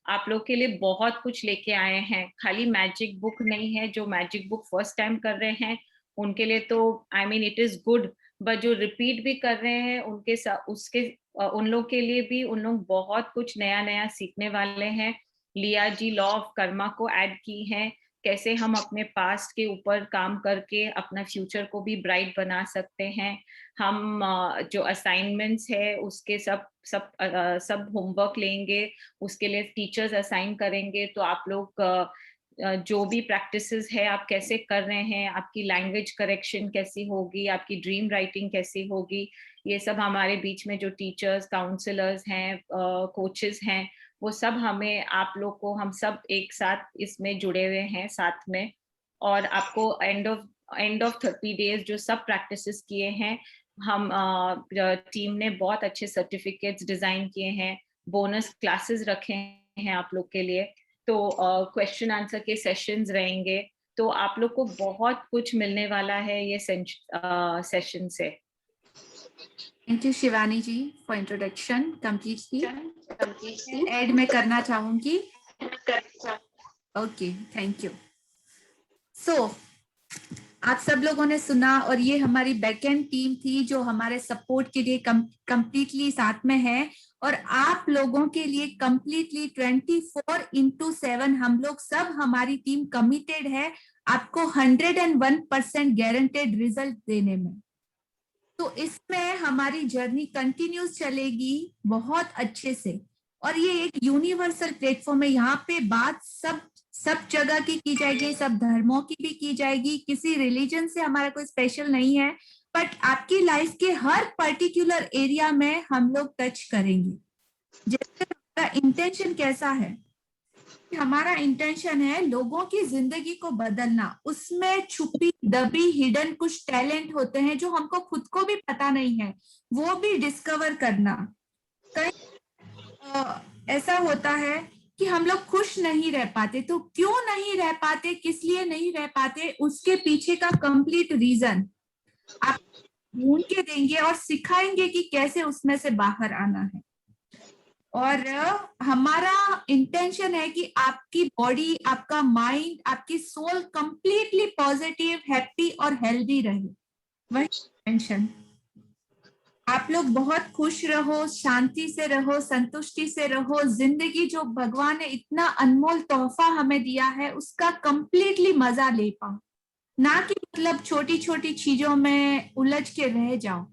आप लोग के लिए बहुत कुछ लेके आए हैं, खाली मैजिक बुक नहीं है। जो मैजिक बुक फर्स्ट टाइम कर रहे हैं उनके लिए तो I mean it is good, but जो रिपीट भी कर रहे हैं उन लोग के लिए भी उन लोग बहुत कुछ नया नया सीखने वाले हैं। लिया जी लॉ ऑफ कर्मा को ऐड की है, कैसे हम अपने पास्ट के ऊपर काम करके अपना फ्यूचर को भी ब्राइट बना सकते हैं। हम जो असाइनमेंट्स है उसके सब होमवर्क लेंगे, उसके लिए टीचर्स असाइन करेंगे। तो आप लोग जो भी प्रैक्टिसेस है आप कैसे कर रहे हैं, आपकी लैंग्वेज करेक्शन कैसी होगी, आपकी ड्रीम राइटिंग कैसी होगी, ये सब हमारे बीच में जो टीचर्स, काउंसलर्स हैं, कोचेस हैं, वो सब हमें आप लोग को हम सब एक साथ इसमें जुड़े हुए हैं साथ में। और आपको एंड ऑफ 30 डेज जो सब प्रैक्टिसेस किए हैं, हम टीम ने बहुत अच्छे सर्टिफिकेट्स डिजाइन किए हैं, बोनस क्लासेस रखे हैं आप लोग के लिए। तो क्वेश्चन आंसर के सेशंस रहेंगे, तो आप लोग को बहुत कुछ मिलने वाला है ये सेशन से। Thank you Shivani ji for introduction completely. Add में करना चाहूंगी। Okay, thank you. सो आप सब लोगों ने सुना, और ये हमारी बैकएंड टीम थी जो हमारे सपोर्ट के लिए कंप्लीटली साथ में है, और आप लोगों के लिए कंप्लीटली 24/7 हम लोग सब, हमारी टीम कमिटेड है आपको 101% गारंटेड रिजल्ट देने में। तो इसमें हमारी जर्नी कंटिन्यूस चलेगी बहुत अच्छे से, और ये एक यूनिवर्सल प्लेटफॉर्म है। यहाँ पे बात सब जगह की जाएगी, सब धर्मों की भी की जाएगी, किसी रिलीजन से हमारा कोई स्पेशल नहीं है, बट आपकी लाइफ के हर पर्टिकुलर एरिया में हम लोग टच करेंगे। जैसे हमारा इंटेंशन कैसा है, हमारा इंटेंशन है लोगों की जिंदगी को बदलना। उसमें छुपी दबी हिडन कुछ टैलेंट होते हैं जो हमको खुद को भी पता नहीं है, वो भी डिस्कवर करना। कई ऐसा होता है कि हम लोग खुश नहीं रह पाते, तो क्यों नहीं रह पाते, किस लिए नहीं रह पाते, उसके पीछे का कंप्लीट रीजन आप ढूंढ के देंगे और सिखाएंगे कि कैसे उसमें से बाहर आना है। और हमारा इंटेंशन है कि आपकी बॉडी, आपका माइंड, आपकी सोल कंप्लीटली पॉजिटिव, हैप्पी और हेल्दी रहे। वही इंटेंशन। आप लोग बहुत खुश रहो, शांति से रहो, संतुष्टि से रहो। जिंदगी जो भगवान ने इतना अनमोल तोहफा हमें दिया है उसका कंप्लीटली मजा ले पाओ, ना कि मतलब छोटी छोटी चीजों में उलझ के रह जाओ।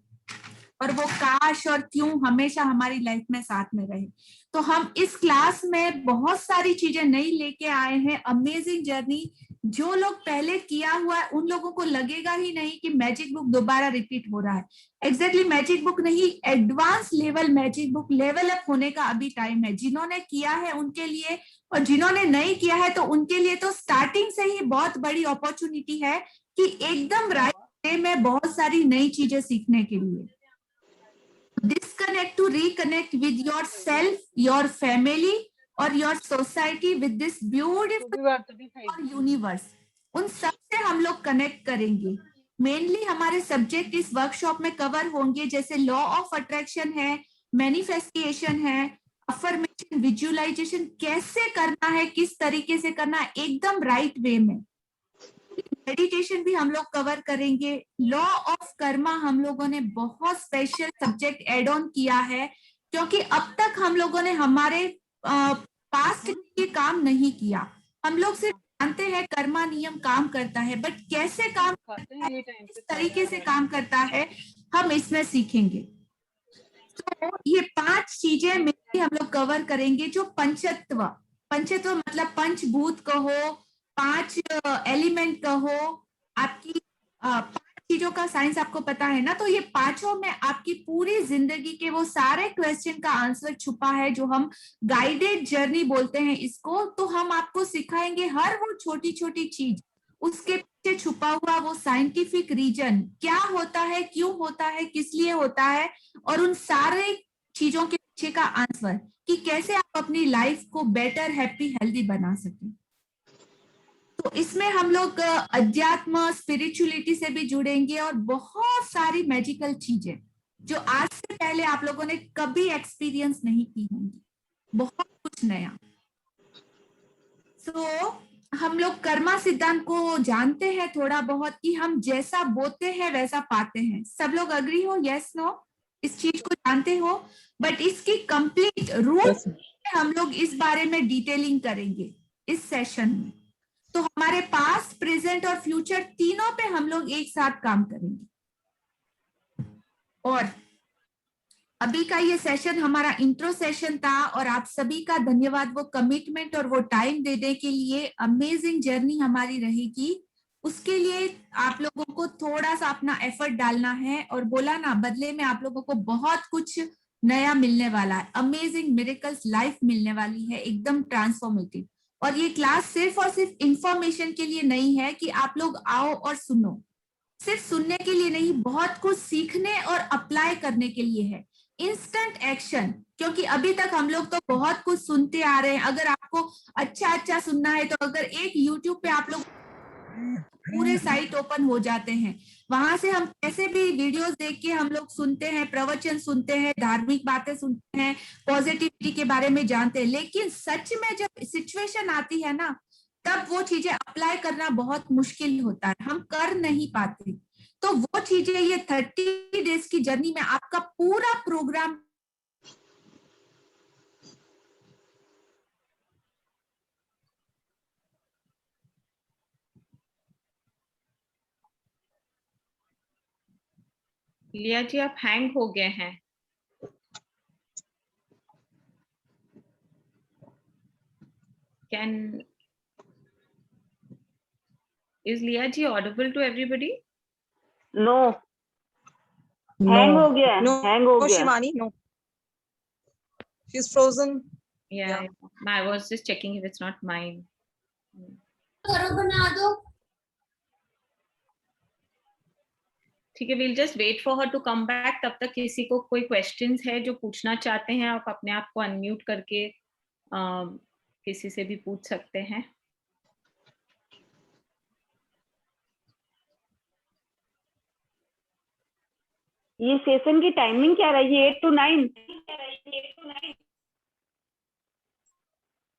और वो काश और क्यों हमेशा हमारी लाइफ में साथ में रहे। तो हम इस क्लास में बहुत सारी चीजें नई लेके आए हैं, अमेजिंग जर्नी। जो लोग पहले किया हुआ है उन लोगों को लगेगा ही नहीं कि मैजिक बुक दोबारा रिपीट हो रहा है। एग्जैक्टली मैजिक बुक नहीं, advance level magic book, level up होने का अभी टाइम है। जिन्होंने किया है उनके लिए, और जिन्होंने नहीं किया है तो उनके लिए तो स्टार्टिंग से ही बहुत बड़ी अपॉर्चुनिटी है कि एकदम राइट वे में बहुत सारी नई चीजें सीखने के लिए। Disconnect to reconnect with yourself, your family और your society with this beautiful universe. उन सब से हम लोग कनेक्ट करेंगे। मेनली हमारे सब्जेक्ट इस वर्कशॉप में कवर होंगे, जैसे लॉ ऑफ अट्रैक्शन है, मैनिफेस्टेशन है, अफर्मेशन, विजुअलाइजेशन कैसे करना है, किस तरीके से करना है एकदम राइट वे में। मेडिटेशन भी हम लोग कवर करेंगे। लॉ ऑफ कर्मा हम लोगों ने बहुत स्पेशल सब्जेक्ट एड ऑन किया है, क्योंकि अब तक हम लोगों ने हमारे पास्ट के काम नहीं किया। हम लोग सिर्फ जानते हैं कर्मा नियम काम करता है, बट कैसे काम करता है, किस तरीके से काम करता है, हम इसमें सीखेंगे। तो ये 5 चीजें में हम लोग कवर करेंगे। जो पंचत्व, पंचत्व मतलब पंचभूत कहो, 5 एलिमेंट कहो, आपकी 5 चीजों का साइंस आपको पता है ना। तो ये पांचों में आपकी पूरी जिंदगी के वो सारे क्वेश्चन का आंसर छुपा है, जो हम गाइडेड जर्नी बोलते हैं इसको। तो हम आपको सिखाएंगे हर वो छोटी छोटी चीज, उसके पीछे छुपा हुआ वो साइंटिफिक रीजन क्या होता है, क्यों होता है, किस लिए होता है, और उन सारे चीजों के पीछे का आंसर कि कैसे आप अपनी लाइफ को बेटर, हैप्पी, हेल्दी बना सकें। तो इसमें हम लोग अध्यात्म, स्पिरिचुअलिटी से भी जुड़ेंगे और बहुत सारी मैजिकल चीजें जो आज से पहले आप लोगों ने कभी एक्सपीरियंस नहीं की होंगी, बहुत कुछ नया। तो हम लोग कर्मा सिद्धांत को जानते हैं थोड़ा बहुत कि हम जैसा बोते हैं वैसा पाते हैं। सब लोग अग्री हो? Yes no? इस चीज को जानते हो? बट इसकी कंप्लीट रूल्स हम लोग इस बारे में डिटेलिंग करेंगे इस सेशन में। तो हमारे पास्ट, प्रेजेंट और फ्यूचर तीनों पे हम लोग एक साथ काम करेंगे। और अभी का ये सेशन हमारा इंट्रो सेशन था, और आप सभी का धन्यवाद वो कमिटमेंट और वो टाइम देने के लिए। अमेजिंग जर्नी हमारी रहेगी, उसके लिए आप लोगों को थोड़ा सा अपना एफर्ट डालना है। और बोला ना, बदले में आप लोगों को बहुत कुछ नया मिलने वाला है। अमेजिंग मिरेकल्स लाइफ मिलने वाली है, एकदम ट्रांसफॉर्मेटिव। और ये क्लास सिर्फ और सिर्फ इंफॉर्मेशन के लिए नहीं है कि आप लोग आओ और सुनो, सिर्फ सुनने के लिए नहीं, बहुत कुछ सीखने और अप्लाई करने के लिए है। इंस्टेंट एक्शन, क्योंकि अभी तक हम लोग तो बहुत कुछ सुनते आ रहे हैं। अगर आपको अच्छा सुनना है तो अगर एक यूट्यूब पे आप लोग पूरे साइट ओपन हो जाते हैं, वहां से हम कैसे भी वीडियोस देख के हम लोग सुनते हैं, प्रवचन सुनते हैं, धार्मिक बातें सुनते हैं, पॉजिटिविटी के बारे में जानते हैं। लेकिन सच में जब सिचुएशन आती है ना, तब वो चीजें अप्लाई करना बहुत मुश्किल होता है, हम कर नहीं पाते। तो वो चीजें ये 30 डेज की जर्नी में आपका पूरा प्रोग्राम लिया जी, आप हैंग हो गए हैं। Is Liya ji audible to everybody? No. Hang हो गया, hang हो गया। Shivani, no. She's frozen. Yeah. I was just checking if it's not mine. करो बना दो। ठीक है, we'll just wait for her to come back. तब तक किसी को कोई questions है जो पूछना चाहते हैं, आप अपने आप को अनम्यूट करके किसी से भी पूछ सकते हैं। ये सेशन की टाइमिंग क्या रही है? 8 to 9?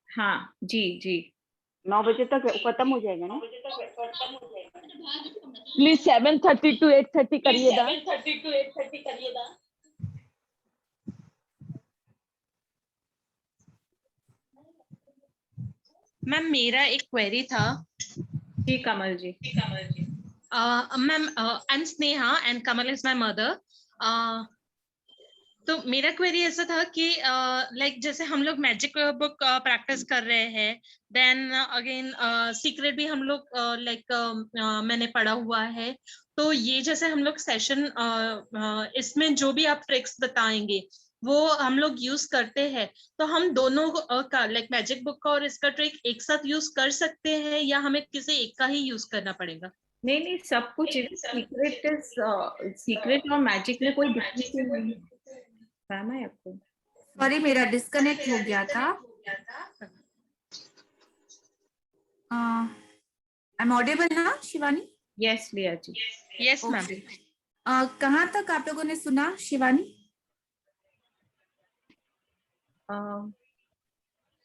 हाँ जी जी, 9 बजे तक खत्म हो जाएगा ना? प्लीज 7:30 to 8:30 करिएगा। मैम मेरा एक क्वेरी था। जी Kamal ji. Ma'am I am Sneha and Kamal is my mother. तो मेरा क्वेरी ऐसा था कि लाइक जैसे हम लोग मैजिक बुक प्रैक्टिस कर रहे हैं, देन अगेन सीक्रेट भी हम लोग लाइक मैंने पढ़ा हुआ है, तो ये जैसे हम लोग सेशन इसमें जो भी आप ट्रिक्स बताएंगे वो हम लोग यूज करते हैं, तो हम दोनों का लाइक मैजिक बुक का और इसका ट्रिक एक साथ यूज कर सकते हैं या हमें किसी एक का ही यूज करना पड़ेगा? नहीं नहीं, सब कुछ सीक्रेट और मैजिक में कोई डिफरेंस नहीं है आपको। सॉरी मेरा डिस्कनेक्ट हो गया था। आई एम ऑडिबल ना शिवानी? यस लिया जी। Yes ma'am. कहाँ तक आप लोगों ने सुना शिवानी?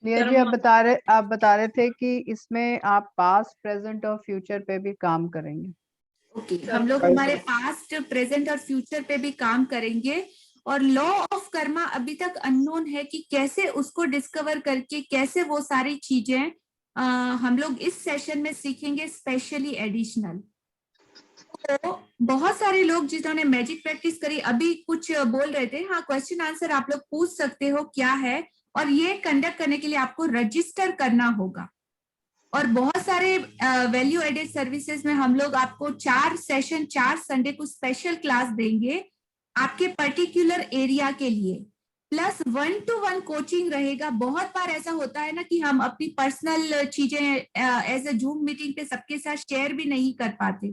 लिया जी आप बता रहे थे कि इसमें आप पास्ट, प्रेजेंट और फ्यूचर पे भी काम करेंगे। ओके, हम लोग हमारे पास्ट, प्रेजेंट और फ्यूचर पे भी काम करेंगे, और लॉ ऑफ कर्मा अभी तक अननोन है कि कैसे उसको डिस्कवर करके कैसे वो सारी चीजें हम लोग इस सेशन में सीखेंगे, स्पेशली एडिशनल। तो बहुत सारे लोग जिन्होंने मैजिक प्रैक्टिस करी अभी कुछ बोल रहे थे, हाँ क्वेश्चन आंसर आप लोग पूछ सकते हो क्या है, और ये कंडक्ट करने के लिए आपको रजिस्टर करना होगा। और बहुत सारे वैल्यू एडेड सर्विसेज में हम लोग आपको 4 सेशन 4 संडे को स्पेशल क्लास देंगे आपके पर्टिकुलर एरिया के लिए, प्लस 1-to-1 कोचिंग रहेगा। बहुत बार ऐसा होता है ना कि हम अपनी पर्सनल चीजें एज ए जूम मीटिंग पे सबके साथ शेयर भी नहीं कर पाते,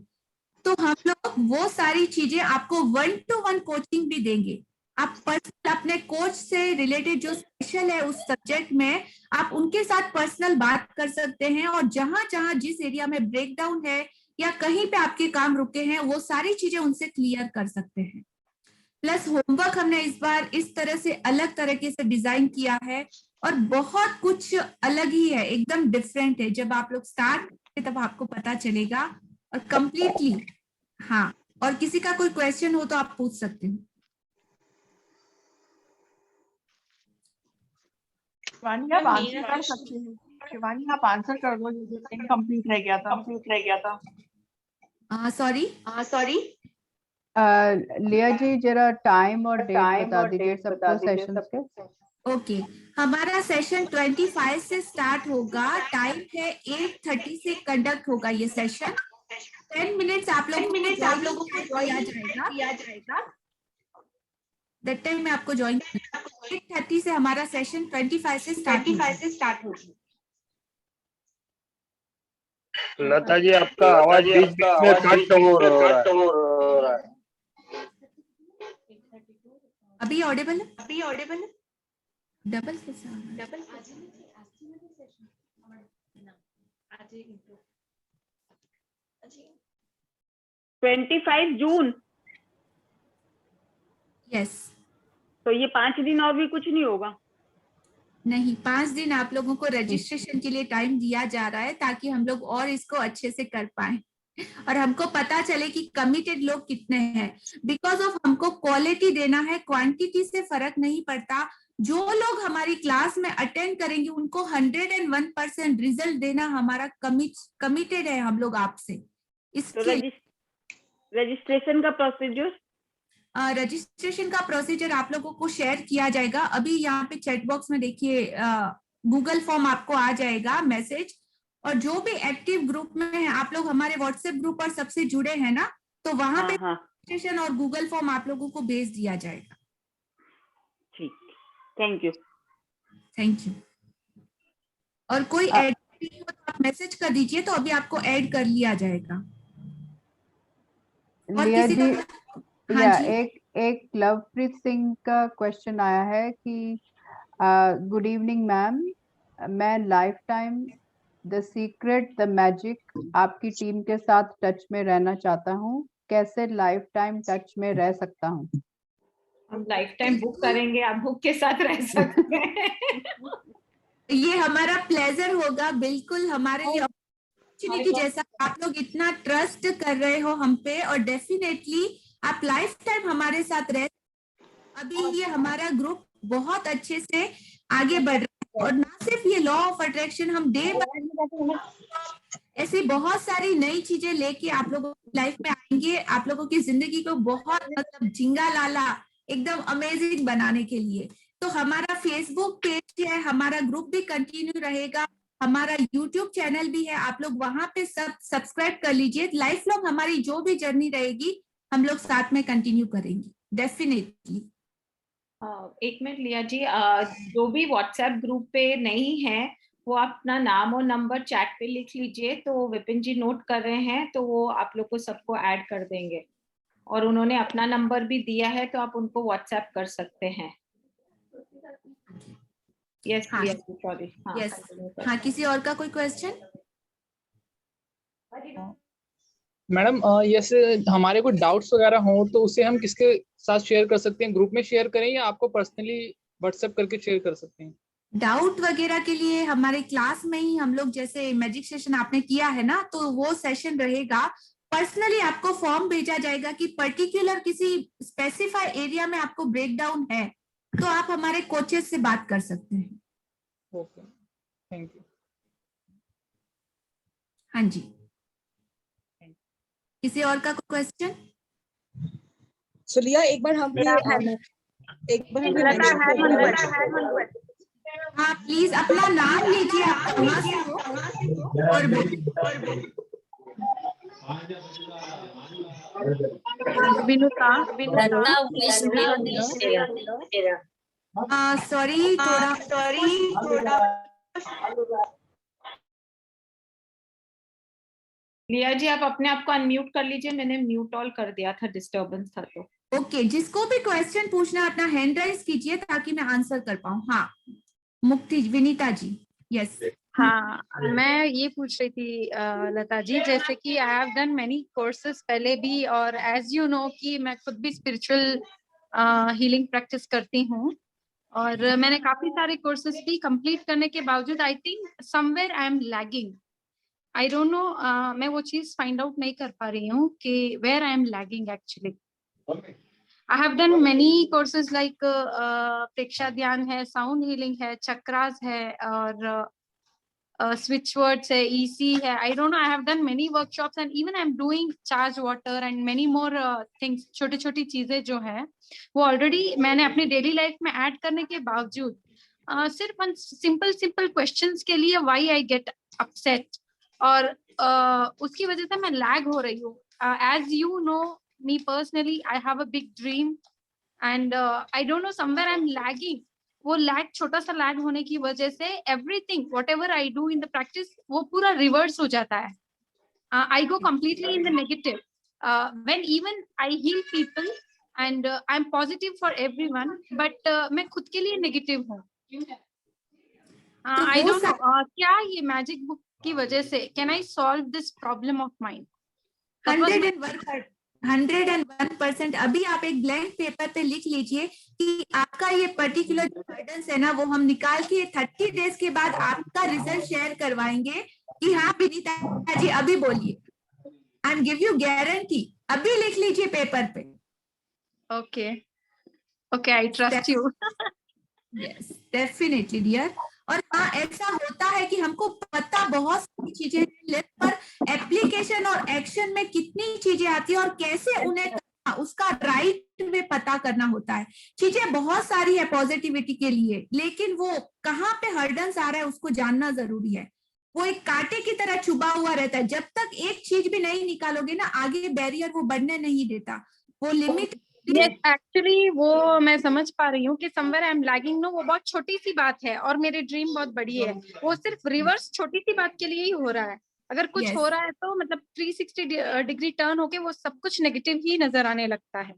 तो हम लोग वो सारी चीजें आपको 1-to-1 कोचिंग भी देंगे। आप पर्सनल अपने कोच से रिलेटेड जो स्पेशल है उस सब्जेक्ट में आप उनके साथ पर्सनल बात कर सकते हैं, और जहां जहां जिस एरिया में ब्रेकडाउन है या कहीं पे आपके काम रुके हैं वो सारी चीजें उनसे क्लियर कर सकते हैं। प्लस होमवर्क हमने इस बार इस तरह से अलग तरीके से डिजाइन किया है, और बहुत कुछ अलग ही है, एकदम डिफरेंट है। जब आप लोग स्टार्ट करेंगे तब आपको पता चलेगा, और कंप्लीटली हाँ। और किसी का कोई क्वेश्चन हो तो आप पूछ सकते हो। शिवानी आप आंसर कर सकती हो। शिवानी आप आंसर कर दो, इनकम्प्लीट रह गया था। सॉरी लिया जी जरा टाइम और डेट बता दीजिए सबको सेशन के। ओके, हमारा सेशन 25 से स्टार्ट होगा, टाइम है 8:30 से कंडक्ट होगा ये सेशन। 10 मिनट्स आप लोगों को दिया जाएगा, दैट टाइम में आपको ज्वाइन 8:30 से हमारा सेशन 25 से स्टार्ट होगा। लता जी आपका आवाज बीच में कट हो रहा है। अभी ऑडिबल है? डबल कैसे? 25 जून। यस। तो ये 5 दिन और भी कुछ नहीं होगा? नहीं, 5 दिन आप लोगों को रजिस्ट्रेशन के लिए टाइम दिया जा रहा है ताकि हम लोग और इसको अच्छे से कर पाए, और हमको पता चले कि कमिटेड लोग कितने हैं। बिकॉज ऑफ हमको क्वालिटी देना है, क्वांटिटी से फर्क नहीं पड़ता। जो लोग हमारी क्लास में अटेंड करेंगे उनको 101% रिजल्ट देना हमारा कमिटेड है हम लोग आपसे। इसके रजिस्ट्रेशन का प्रोसीजर? रजिस्ट्रेशन का प्रोसीजर आप लोगों को शेयर किया जाएगा। अभी यहाँ पे चैट बॉक्स में देखिए गूगल फॉर्म आपको आ जाएगा मैसेज, और जो भी एक्टिव ग्रुप में है, आप लोग हमारे व्हाट्सएप ग्रुप पर सबसे जुड़े हैं ना, तो वहां पे रजिस्ट्रेशन और गूगल फॉर्म आप लोगों को भेज दिया जाएगा। ठीक, थैंक यू। और कोई ऐड नहीं हो तो आप मैसेज कर दीजिए, तो अभी आपको ऐड कर लिया जाएगा। और लिया किसी जी, का या एक लवप्रीत सिंह का क्वेश्चन आया है कि गुड इवनिंग मैम, मैं life time the secret the magic आपकी टीम के साथ टच में रहना चाहता हूँ, कैसे लाइफ टाइम टच में रह सकता हूँ? हम लाइफ टाइम बुक करेंगे, आप बुक के साथ रह सकते हैं। ये हमारा प्लेजर होगा, बिल्कुल हमारे लिए अपॉर्चुनिटी जैसा। आप लोग इतना ट्रस्ट कर रहे हो हम पे, और डेफिनेटली आप लाइफ टाइम हमारे साथ रह। अभी ये हमारा ग्रुप बहुत अच्छे से आगे बढ़ रहा है, और ना सिर्फ ये लॉ ऑफ अट्रैक्शन, हम डे बाय ऐसी बहुत सारी नई चीजें लेके आप लोगों की लाइफ में आएंगे। आप लोगों की जिंदगी को बहुत मतलब झिंगा लाला एकदम अमेजिंग बनाने के लिए। तो हमारा फेसबुक पेज है, हमारा ग्रुप भी कंटिन्यू रहेगा, हमारा यूट्यूब चैनल भी है, आप लोग वहां पे सब सब्सक्राइब कर लीजिए। लाइफ लॉन्ग हमारी जो भी जर्नी रहेगी हम लोग साथ में कंटिन्यू करेंगे डेफिनेटली। एक मिनट लिया जी, जो भी व्हाट्सएप ग्रुप पे नहीं है वो अपना नाम और नंबर चैट पे लिख लीजिए, तो विपिन जी नोट कर रहे हैं, तो वो आप लोग को सबको ऐड कर देंगे। और उन्होंने अपना नंबर भी दिया है, तो आप उनको व्हाट्सएप कर सकते हैं। Yes sorry. यस हाँ, किसी और का कोई क्वेश्चन? मैडम जैसे हमारे कोई डाउट्स वगैरह हो तो उसे हम किसके साथ शेयर कर सकते हैं? ग्रुप में शेयर करें या आपको पर्सनली व्हाट्सएप करके शेयर कर सकते हैं? डाउट वगैरह के लिए हमारे क्लास में ही हम लोग, जैसे मैजिक सेशन आपने किया है ना, तो वो सेशन रहेगा। पर्सनली आपको फॉर्म भेजा जाएगा कि पर्टिकुलर किसी स्पेसिफाई एरिया में आपको ब्रेकडाउन है, तो आप हमारे कोचेस से बात कर सकते हैं। Okay, thank you. हाँ जी, किसी और का क्वेश्चन? सुलिया एक बार हम हाँ प्लीज अपना नाम लीजिए, आप कहाँ से हो और सॉरी थोड़ा लिया जी, आप अपने आप को अनम्यूट कर लीजिए, मैंने म्यूट ऑल कर दिया था, डिस्टर्बेंस था तो। ओके, जिसको भी क्वेश्चन पूछना अपना हैंड राइज कीजिए ताकि मैं आंसर कर पाऊँ। हाँ मुक्ति, विनीता जी। यस हाँ, मैं ये पूछ रही थी लता जी, जैसे कि I have done many courses पहले भी, और एज यू नो कि मैं खुद भी स्पिरिचुअल हीलिंग प्रैक्टिस करती हूँ, और मैंने काफी सारे कोर्सेज भी कंप्लीट करने के बावजूद I think somewhere I am lagging. I don't know, मैं वो चीज फाइंड आउट नहीं कर पा रही हूँ कि where I am lagging actually. I have done many courses like Preksha Dhyan है, साउंड हीलिंग है, चक्रास है, और switch words है, EC है। I don't know, I have done many workshops and even I'm doing charge water and many more things। छोटी छोटी चीजें जो है वो ऑलरेडी मैंने अपनी डेली लाइफ में ऐड करने के बावजूद सिर्फ सिंपल क्वेश्चंस के लिए why I get upset, और उसकी वजह से मैं लैग हो रही हूँ। As you know me personally, I have a big dream and I don't know, somewhere I'm lagging। वो लैग, छोटा सा लैग होने की वजह से everything whatever I do in the practice वो पूरा रिवर्स हो जाता है। I go completely in the negative when even I heal people and I am positive for everyone, but मैं खुद के लिए नेगेटिव हूँ। आई डोंट नो क्या ये मैजिक बुक की वजह से can I solve this problem of mind? 101%। अभी आप एक ब्लैंक पेपर पे लिख लीजिए कि आपका ये पर्टिकुलर जो गाइडेंस है ना, वो हम निकाल के 30 डेज के बाद आपका रिजल्ट शेयर करवाएंगे कि हाँ विनीता जी अभी बोलिए। I am give you guarantee, अभी लिख लीजिए पेपर पे। Okay okay, I trust you. Yes definitely dear. और हाँ, ऐसा होता है कि हमको पता बहुत सारी चीजें हैं, पर एप्लीकेशन और एक्शन में कितनी चीजें आती है और कैसे उन्हें उसका राइट में पता करना होता है। चीजें बहुत सारी है पॉजिटिविटी के लिए, लेकिन वो कहाँ पे हर्डल्स आ रहा है उसको जानना जरूरी है। वो एक कांटे की तरह छुपा हुआ रहता है, जब तक एक चीज भी नहीं निकालोगे ना, आगे बैरियर वो बढ़ने नहीं देता। वो लिमिट एक्चुअली वो मैं समझ पा रही हूँ कि somewhere I am lagging no, वो बहुत छोटी सी बात है और मेरी ड्रीम बहुत बड़ी है। वो सिर्फ रिवर्स छोटी सी बात के लिए ही हो रहा है। अगर कुछ हो रहा है तो मतलब 360 डिग्री टर्न होके वो सब कुछ नेगेटिव ही नजर आने लगता है।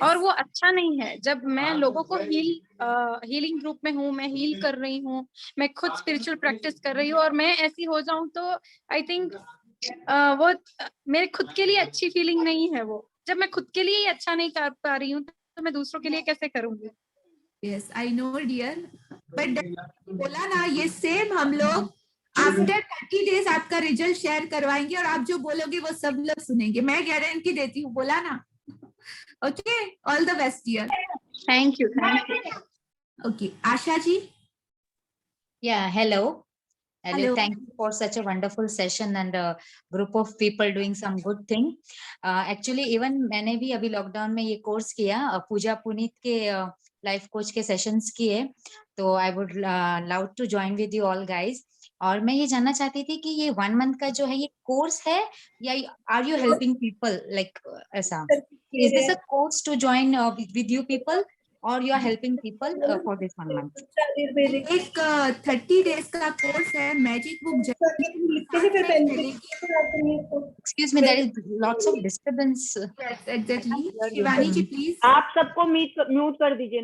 और वो अच्छा नहीं है। जब मैं लोगों को हीलिंग ग्रुप में हूँ, मैं हील कर रही हूँ, मैं खुद स्पिरिचुअल प्रैक्टिस कर रही हूँ, और मैं ऐसी हो जाऊं तो आई थिंक वो मेरे खुद के लिए अच्छी फीलिंग नहीं है। वो जब मैं खुद के लिए ही अच्छा नहीं कर पा रही हूँ तो मैं दूसरों के लिए कैसे करूंगी? Yes I know dear, but बोला ना, ये सेम हम लोग आफ्टर 30 डेज आपका रिजल्ट शेयर करवाएंगे और आप जो बोलोगे वो सब लोग सुनेंगे, मैं गारंटी देती हूँ। बोला ना। Okay, all the best dear. Thank you. Okay, Asha ji. Yeah, hello. Hello, thank you for such a wonderful session and a group of people doing some good thing. Actually, even मैंने भी अभी लॉकडाउन में ये कोर्स किया, पूजा पुनीत के लाइफ कोच के सेशंस किए, तो I would love to join with you all guys. और मैं ये जानना चाहती थी कि ये 1 month का जो है ये कोर्स है या are you helping people like ऐसा? Is this a course to join with you people? Or you are helping people for this 1 month? एक 30 days का कोर्स है magic book. Excuse me, there is lots of disturbance. Yes, exactly. Shivani ji please आप सबको म्यूट कर दीजिए।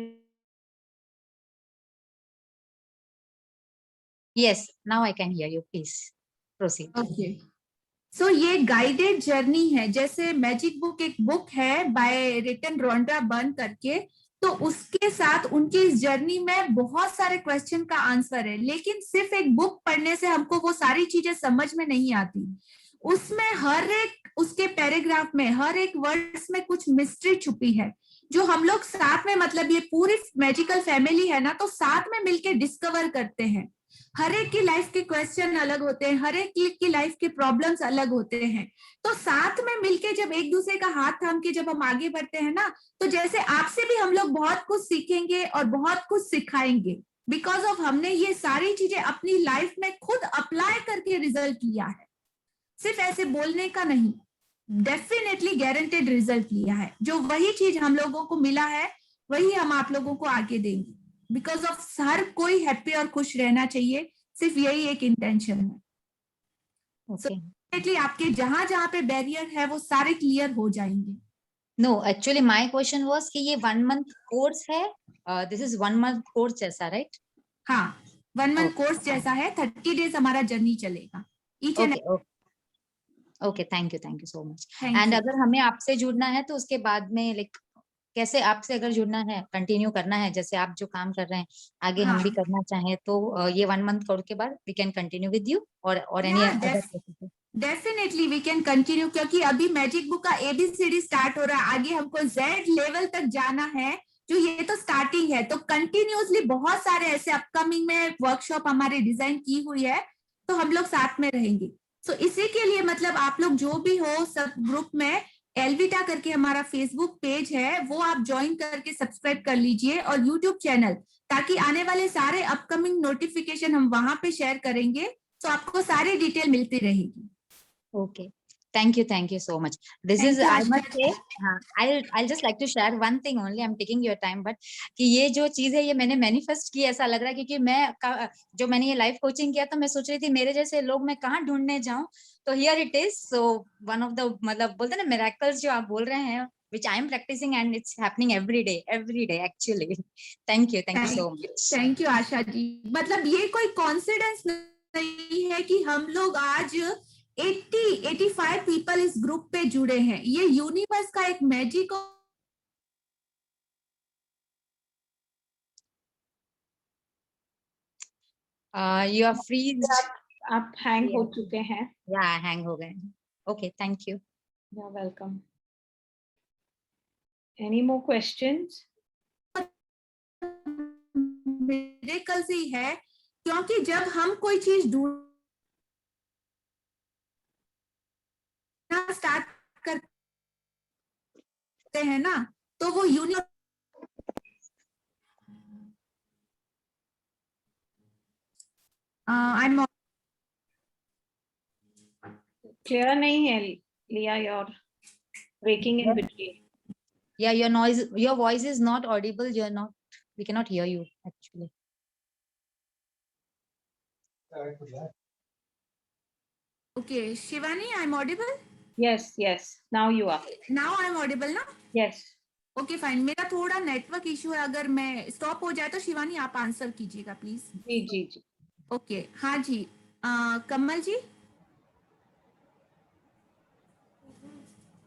Yes, now I can hear you. Please proceed. Okay. So ये गाइडेड जर्नी है, जैसे मैजिक बुक एक बुक है बाय रिटन रोंडा बर्न करके, तो उसके साथ उनकी इस जर्नी में बहुत सारे क्वेश्चन का आंसर है, लेकिन सिर्फ एक बुक पढ़ने से हमको वो सारी चीजें समझ में नहीं आती। उसमें हर एक उसके पैराग्राफ में हर एक वर्ड्स में कुछ मिस्ट्री छुपी है, जो हम लोग साथ में, मतलब ये पूरी मैजिकल फैमिली है ना, तो साथ में मिलके डिस्कवर करते हैं। हर एक की लाइफ के क्वेश्चन अलग होते हैं, हर एक की लाइफ के प्रॉब्लम्स अलग होते हैं, तो साथ में मिलके जब एक दूसरे का हाथ थाम के जब हम आगे बढ़ते हैं ना, तो जैसे आपसे भी हम लोग बहुत कुछ सीखेंगे और बहुत कुछ सिखाएंगे, बिकॉज ऑफ हमने ये सारी चीजें अपनी लाइफ में खुद अप्लाई करके रिजल्ट लिया है, सिर्फ ऐसे बोलने का नहीं, डेफिनेटली गारंटेड रिजल्ट लिया है। जो वही चीज हम लोगों को मिला है वही हम आप लोगों को आगे देंगे, बिकॉज ऑफ हर कोई हैप्पी और खुश रहना चाहिए, सिर्फ यही एक इंटेंशन है। डेफिनेटली आपके जहां जहां पे बैरियर है वो सारे क्लियर हो जाएंगे। No, actually my question was कि ये 1 month कोर्स है, this is 1 month कोर्स जैसा, right? हाँ, 1 month कोर्स जैसा है, 30 डेज हमारा जर्नी चलेगा। Okay, thank you so much. And अगर हमें आपसे जुड़ना है तो उसके बाद में like कैसे आपसे अगर जुड़ना है, कंटिन्यू करना है, जैसे आप जो काम कर रहे हैं आगे हम भी करना चाहें, तो ये 1 month कोर्स के बाद we can continue with you और any other? Definitely we can continue, क्योंकि अभी मैजिक बुक का ABCD स्टार्ट हो रहा है, आगे हमको Z लेवल तक जाना है, जो ये तो स्टार्टिंग है, तो कंटिन्यूअसली बहुत सारे ऐसे अपकमिंग में वर्कशॉप हमारे डिजाइन की हुई है, तो हम लोग साथ में रहेंगे। सो इसी के लिए मतलब आप लोग जो भी हो सब ग्रुप में एलविटा करके हमारा फेसबुक पेज है, वो आप ज्वाइन करके सब्सक्राइब कर लीजिए, और यूट्यूब चैनल, ताकि आने वाले सारे अपकमिंग नोटिफिकेशन हम वहां पे शेयर करेंगे, तो आपको सारी डिटेल मिलती रहेगी। Okay, thank you so much. This is I must say, I'll just like to share one thing only. I'm taking your time, but कि ये जो चीज है ये मैंने मैनिफेस्ट की, ऐसा लग रहा है, क्योंकि मैं जो मैंने ये लाइफ कोचिंग किया तो मैं सोच रही थी मेरे जैसे लोग मैं कहाँ ढूंढने जाऊं, तो here it is. So one of the मतलब बोलते हैं ना miracles जो आप बोल रहे हैं, which I am practicing and it's happening every day actually. Thank you so much. Thank you Asha ji. मतलब ये कोई कॉन्फिडेंस नहीं है कि हम लोग आज 85 पीपल इस ग्रुप पे जुड़े हैं, ये यूनिवर्स का एक मैजिक। You are free. आप हैंग हो चुके हैं। या हैंग हो गए। Okay, thank you. You are welcome. Any more questions? मेरे कल से ही है, क्योंकि जब हम कोई चीज ढूंढना स्टार्ट करते हैं ना, तो वो यूनिवर्स क्लियर नहीं है लिया, you're breaking in between. Yeah, your voice is not audible. We cannot hear you actually. Okay, Shivani, I'm audible? Yes, now you are. Now I'm audible ना? Yes. Okay, fine. मेरा थोड़ा नेटवर्क इशू है, अगर मैं स्टॉप हो जाए तो शिवानी आप आंसर कीजिएगा प्लीज। जी। ओके, हाँ जी। कमल जी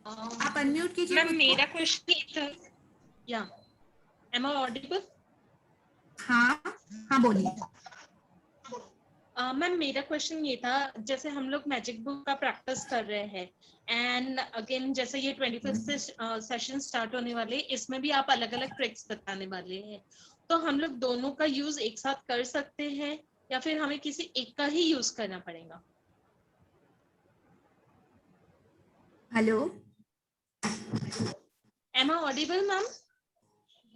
आप अनम्यूट कीजिए। मैम मेरा क्वेश्चन या एम आई ऑडिबल? हाँ बोलिए। मैम मेरा क्वेश्चन ये था, जैसे हम लोग मैजिक बुक का प्रैक्टिस कर रहे हैं एंड अगेन जैसे ये 25th सेशन स्टार्ट होने वाले, इसमें भी आप अलग अलग ट्रिक्स बताने वाले हैं, तो हम लोग दोनों का यूज एक साथ कर सकते हैं या फिर हमें किसी एक का ही यूज करना पड़ेगा? Hello, am I audible ma'am?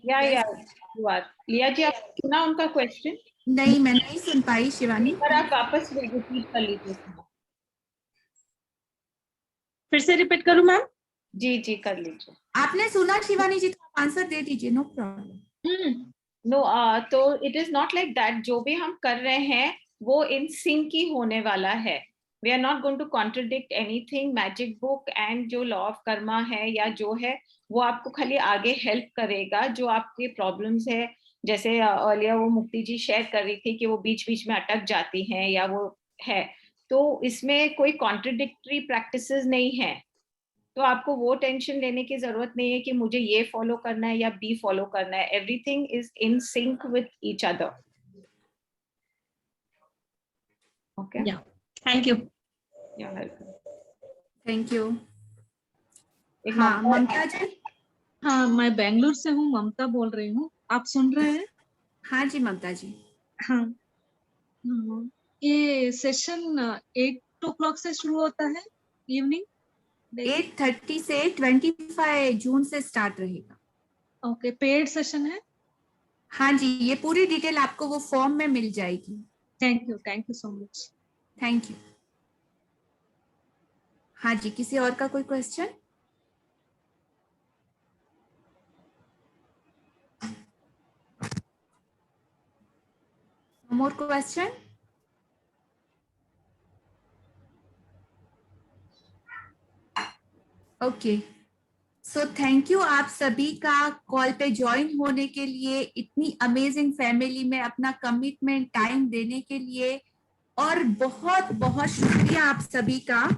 या लिया जी, आप सुना उनका क्वेश्चन? नहीं, मैं नहीं सुन पाई शिवानी। पर आप वापस रिपीट कर लीजिए। फिर से रिपीट करूं मैम? जी कर लीजिए। आपने सुना शिवानी जी, तो आप आंसर दे दीजिए, नो प्रॉब्लम। नो, तो it is not like that. जो भी हम कर रहे हैं वो इन सिंक ही होने वाला है। We are not going to contradict anything. Magic book and जो लॉ ऑफ कर्मा है या जो है, वो आपको खाली आगे हेल्प करेगा। जो आपके प्रॉब्लम्स है, जैसे अर्लियर वो मुक्ति जी शेयर कर रही थी कि वो बीच बीच में अटक जाती हैं या वो है, तो इसमें कोई कॉन्ट्रडिक्टरी प्रैक्टिसेस नहीं है। तो आपको वो टेंशन लेने की जरूरत नहीं है कि मुझे ये फॉलो करना है या बी फॉलो करना है। Everything is in sync with each other. Okay, thank you. Thank you. हाँ ममता जी। हाँ, मैं बेंगलुरु से हूँ, ममता बोल रही हूँ। आप सुन रहे हैं? हाँ जी ममता जी। हाँ, ये सेशन 8 o'clock से शुरू होता है इवनिंग? 8:30 से 25 जून से स्टार्ट रहेगा। ओके, पेड सेशन है? हाँ जी, ये पूरी डिटेल आपको वो फॉर्म में मिल जाएगी। Thank you so much. Thank you. हाँ जी, किसी और का कोई question? More question? Okay, so thank you आप सभी का कॉल पे ज्वाइन होने के लिए, इतनी अमेजिंग फैमिली में अपना कमिटमेंट टाइम देने के लिए, और बहुत बहुत शुक्रिया आप सभी का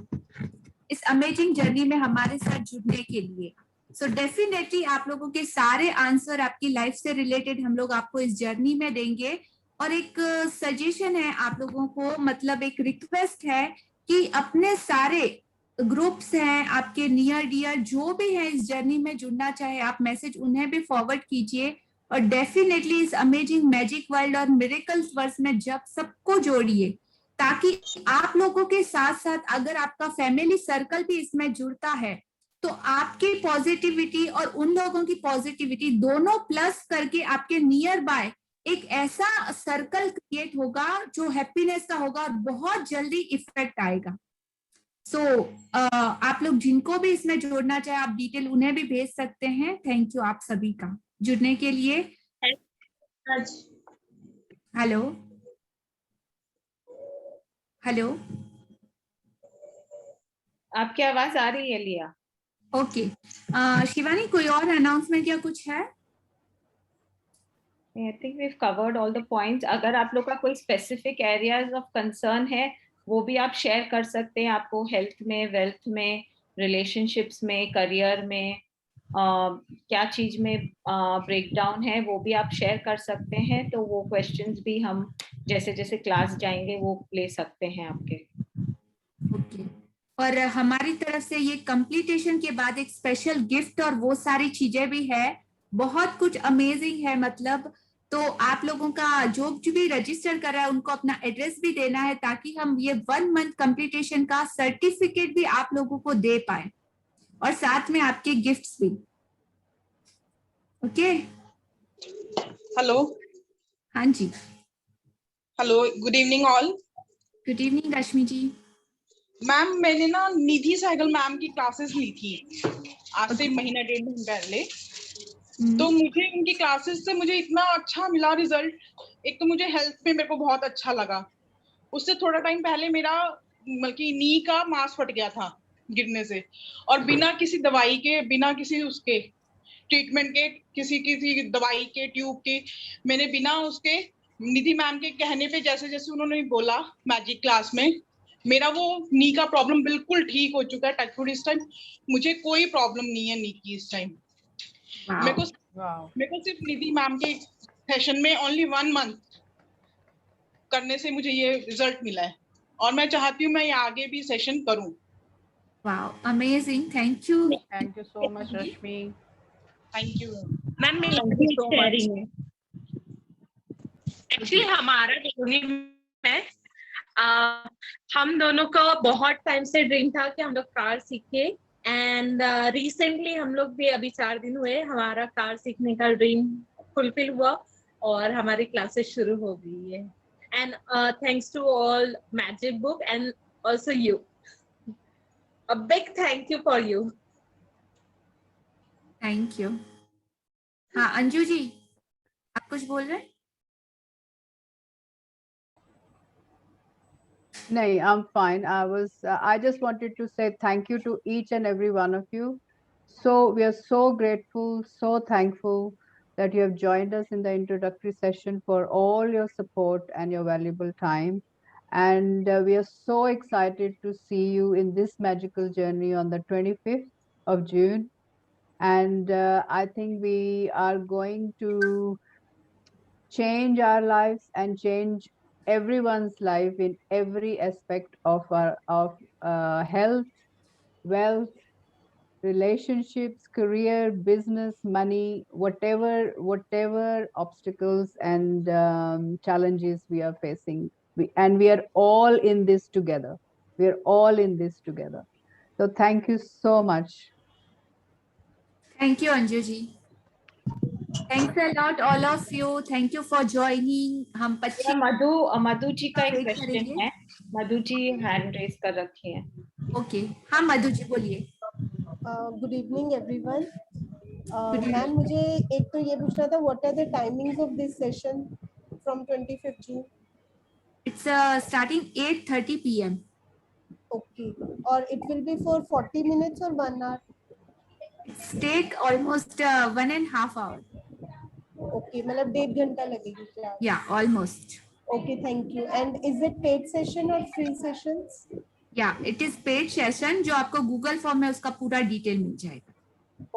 इस अमेजिंग जर्नी में हमारे साथ जुड़ने के लिए। सो डेफिनेटली आप लोगों के सारे आंसर आपकी लाइफ से रिलेटेड हम लोग आपको इस जर्नी में देंगे। और एक सजेशन है आप लोगों को, मतलब एक रिक्वेस्ट है कि अपने सारे ग्रुप्स हैं आपके नियर डियर जो भी है इस जर्नी में जुड़ना चाहे, आप मैसेज उन्हें भी फॉरवर्ड कीजिए। और डेफिनेटली इस अमेजिंग मैजिक वर्ल्ड और मिरेकल्स वर्स में जब सबको जोड़िए, ताकि आप लोगों के साथ साथ अगर आपका फैमिली सर्कल भी इसमें जुड़ता है तो आपकी पॉजिटिविटी और उन लोगों की पॉजिटिविटी दोनों प्लस करके आपके नियर बाय एक ऐसा सर्कल क्रिएट होगा जो हैप्पीनेस का होगा और बहुत जल्दी इफेक्ट आएगा। सो आप लोग जिनको भी इसमें जोड़ना चाहे आप डिटेल उन्हें भी भेज सकते हैं। थैंक यू आप सभी का जुड़ने के लिए। हेलो हेलो, आपकी आवाज आ रही है लिया? ओके, शिवानी कोई और अनाउंसमेंट या कुछ है? I think we've covered all the points. अगर आप लोग का कोई स्पेसिफिक एरियाज ऑफ कंसर्न है वो भी आप शेयर कर सकते हैं। आपको हेल्थ में, वेल्थ में, रिलेशनशिप्स में, करियर में क्या चीज में ब्रेकडाउन है वो भी आप शेयर कर सकते हैं। तो वो क्वेश्चंस भी हम जैसे जैसे क्लास जाएंगे वो ले सकते हैं आपके। ओके, और हमारी तरफ से ये कंप्लीटेशन के बाद एक स्पेशल गिफ्ट और वो सारी चीजें भी है, बहुत कुछ अमेजिंग है। मतलब तो आप लोगों का जो भी रजिस्टर कर रहा है उनको अपना एड्रेस भी देना है, ताकि हम ये 1 मंथ कंप्लीटेशन का सर्टिफिकेट भी आप लोगों को दे पाए और साथ में आपके गिफ्ट्स भी। Okay, hello. हाँ जी, hello, good evening all. Good evening Rashmi ji. Ma'am मैंने ना निधि सहगल मैम की क्लासेस ली थी आज से महीना 1.5 महीना पहले। तो मुझे उनकी क्लासेस से मुझे इतना अच्छा मिला रिजल्ट। एक तो मुझे हेल्थ में मेरे को बहुत अच्छा लगा। उससे थोड़ा टाइम पहले मेरा बल्कि नी का मांस फट गया था गिरने से, और बिना किसी दवाई के, बिना किसी उसके ट्रीटमेंट के, किसी दवाई के ट्यूब के, मैंने बिना उसके निधि मैम के कहने पे जैसे जैसे उन्होंने बोला मैजिक क्लास में, मेरा वो नी का प्रॉब्लम बिल्कुल ठीक हो चुका है। टचवुड इस टाइम मुझे कोई प्रॉब्लम नहीं है नी की इस टाइम। मेरे को सिर्फ निधि मैम के सेशन में ओनली 1 मंथ करने से मुझे ये रिजल्ट मिला है, और मैं चाहती हूँ मैं ये आगे भी सेशन करूँ। Wow, amazing, thank you so much Rashmi. Thank you ma'am. Actually हमारा मैं हम दोनों को बहुत टाइम से ड्रीम था कि हम लोग कार सीखे एंड रिसेंटली हम लोग भी अभी 4 दिन हुए हमारा कार सीखने का ड्रीम फुलफिल हुआ और हमारी क्लासेस शुरू हो गई है and thanks to all magic book and also you a big thank you for you. Thank you. हाँ अंजू जी आप कुछ बोल रहे हैं? No, I'm fine. I just wanted to say thank you to each and every one of you. So we are so grateful, so thankful that you have joined us in the introductory session for all your support and your valuable time. And we are so excited to see you in this magical journey on the 25th of June. And I think we are going to change our lives and change everyone's life in every aspect of our health, wealth, relationships, career, business, money, whatever obstacles and challenges we are facing. And we are all in this together. We are all in this together. So thank you so much. Thank you Anju ji. Thanks a lot all of you. Thank you for joining. हम 25 मधु जी का एक क्वेश्चन है। मधु जी हैंड रेज कर रखी है। ओके हाँ मधु जी बोलिए। Good evening everyone. मैम मुझे एक तो ये पूछना था what are the timings of this session from 25th June? It's starting 8:30 p.m. Okay, और it will be for 40 minutes or 1 hour? It's take almost 1.5 hours. Okay, मतलब 1.5 घंटा लगेगी class? Yeah, almost. Okay, thank you. And is it paid session or free sessions? Yeah, it is paid session जो आपको Google फॉर्म में उसका पूरा डिटेल मिल जाएगा।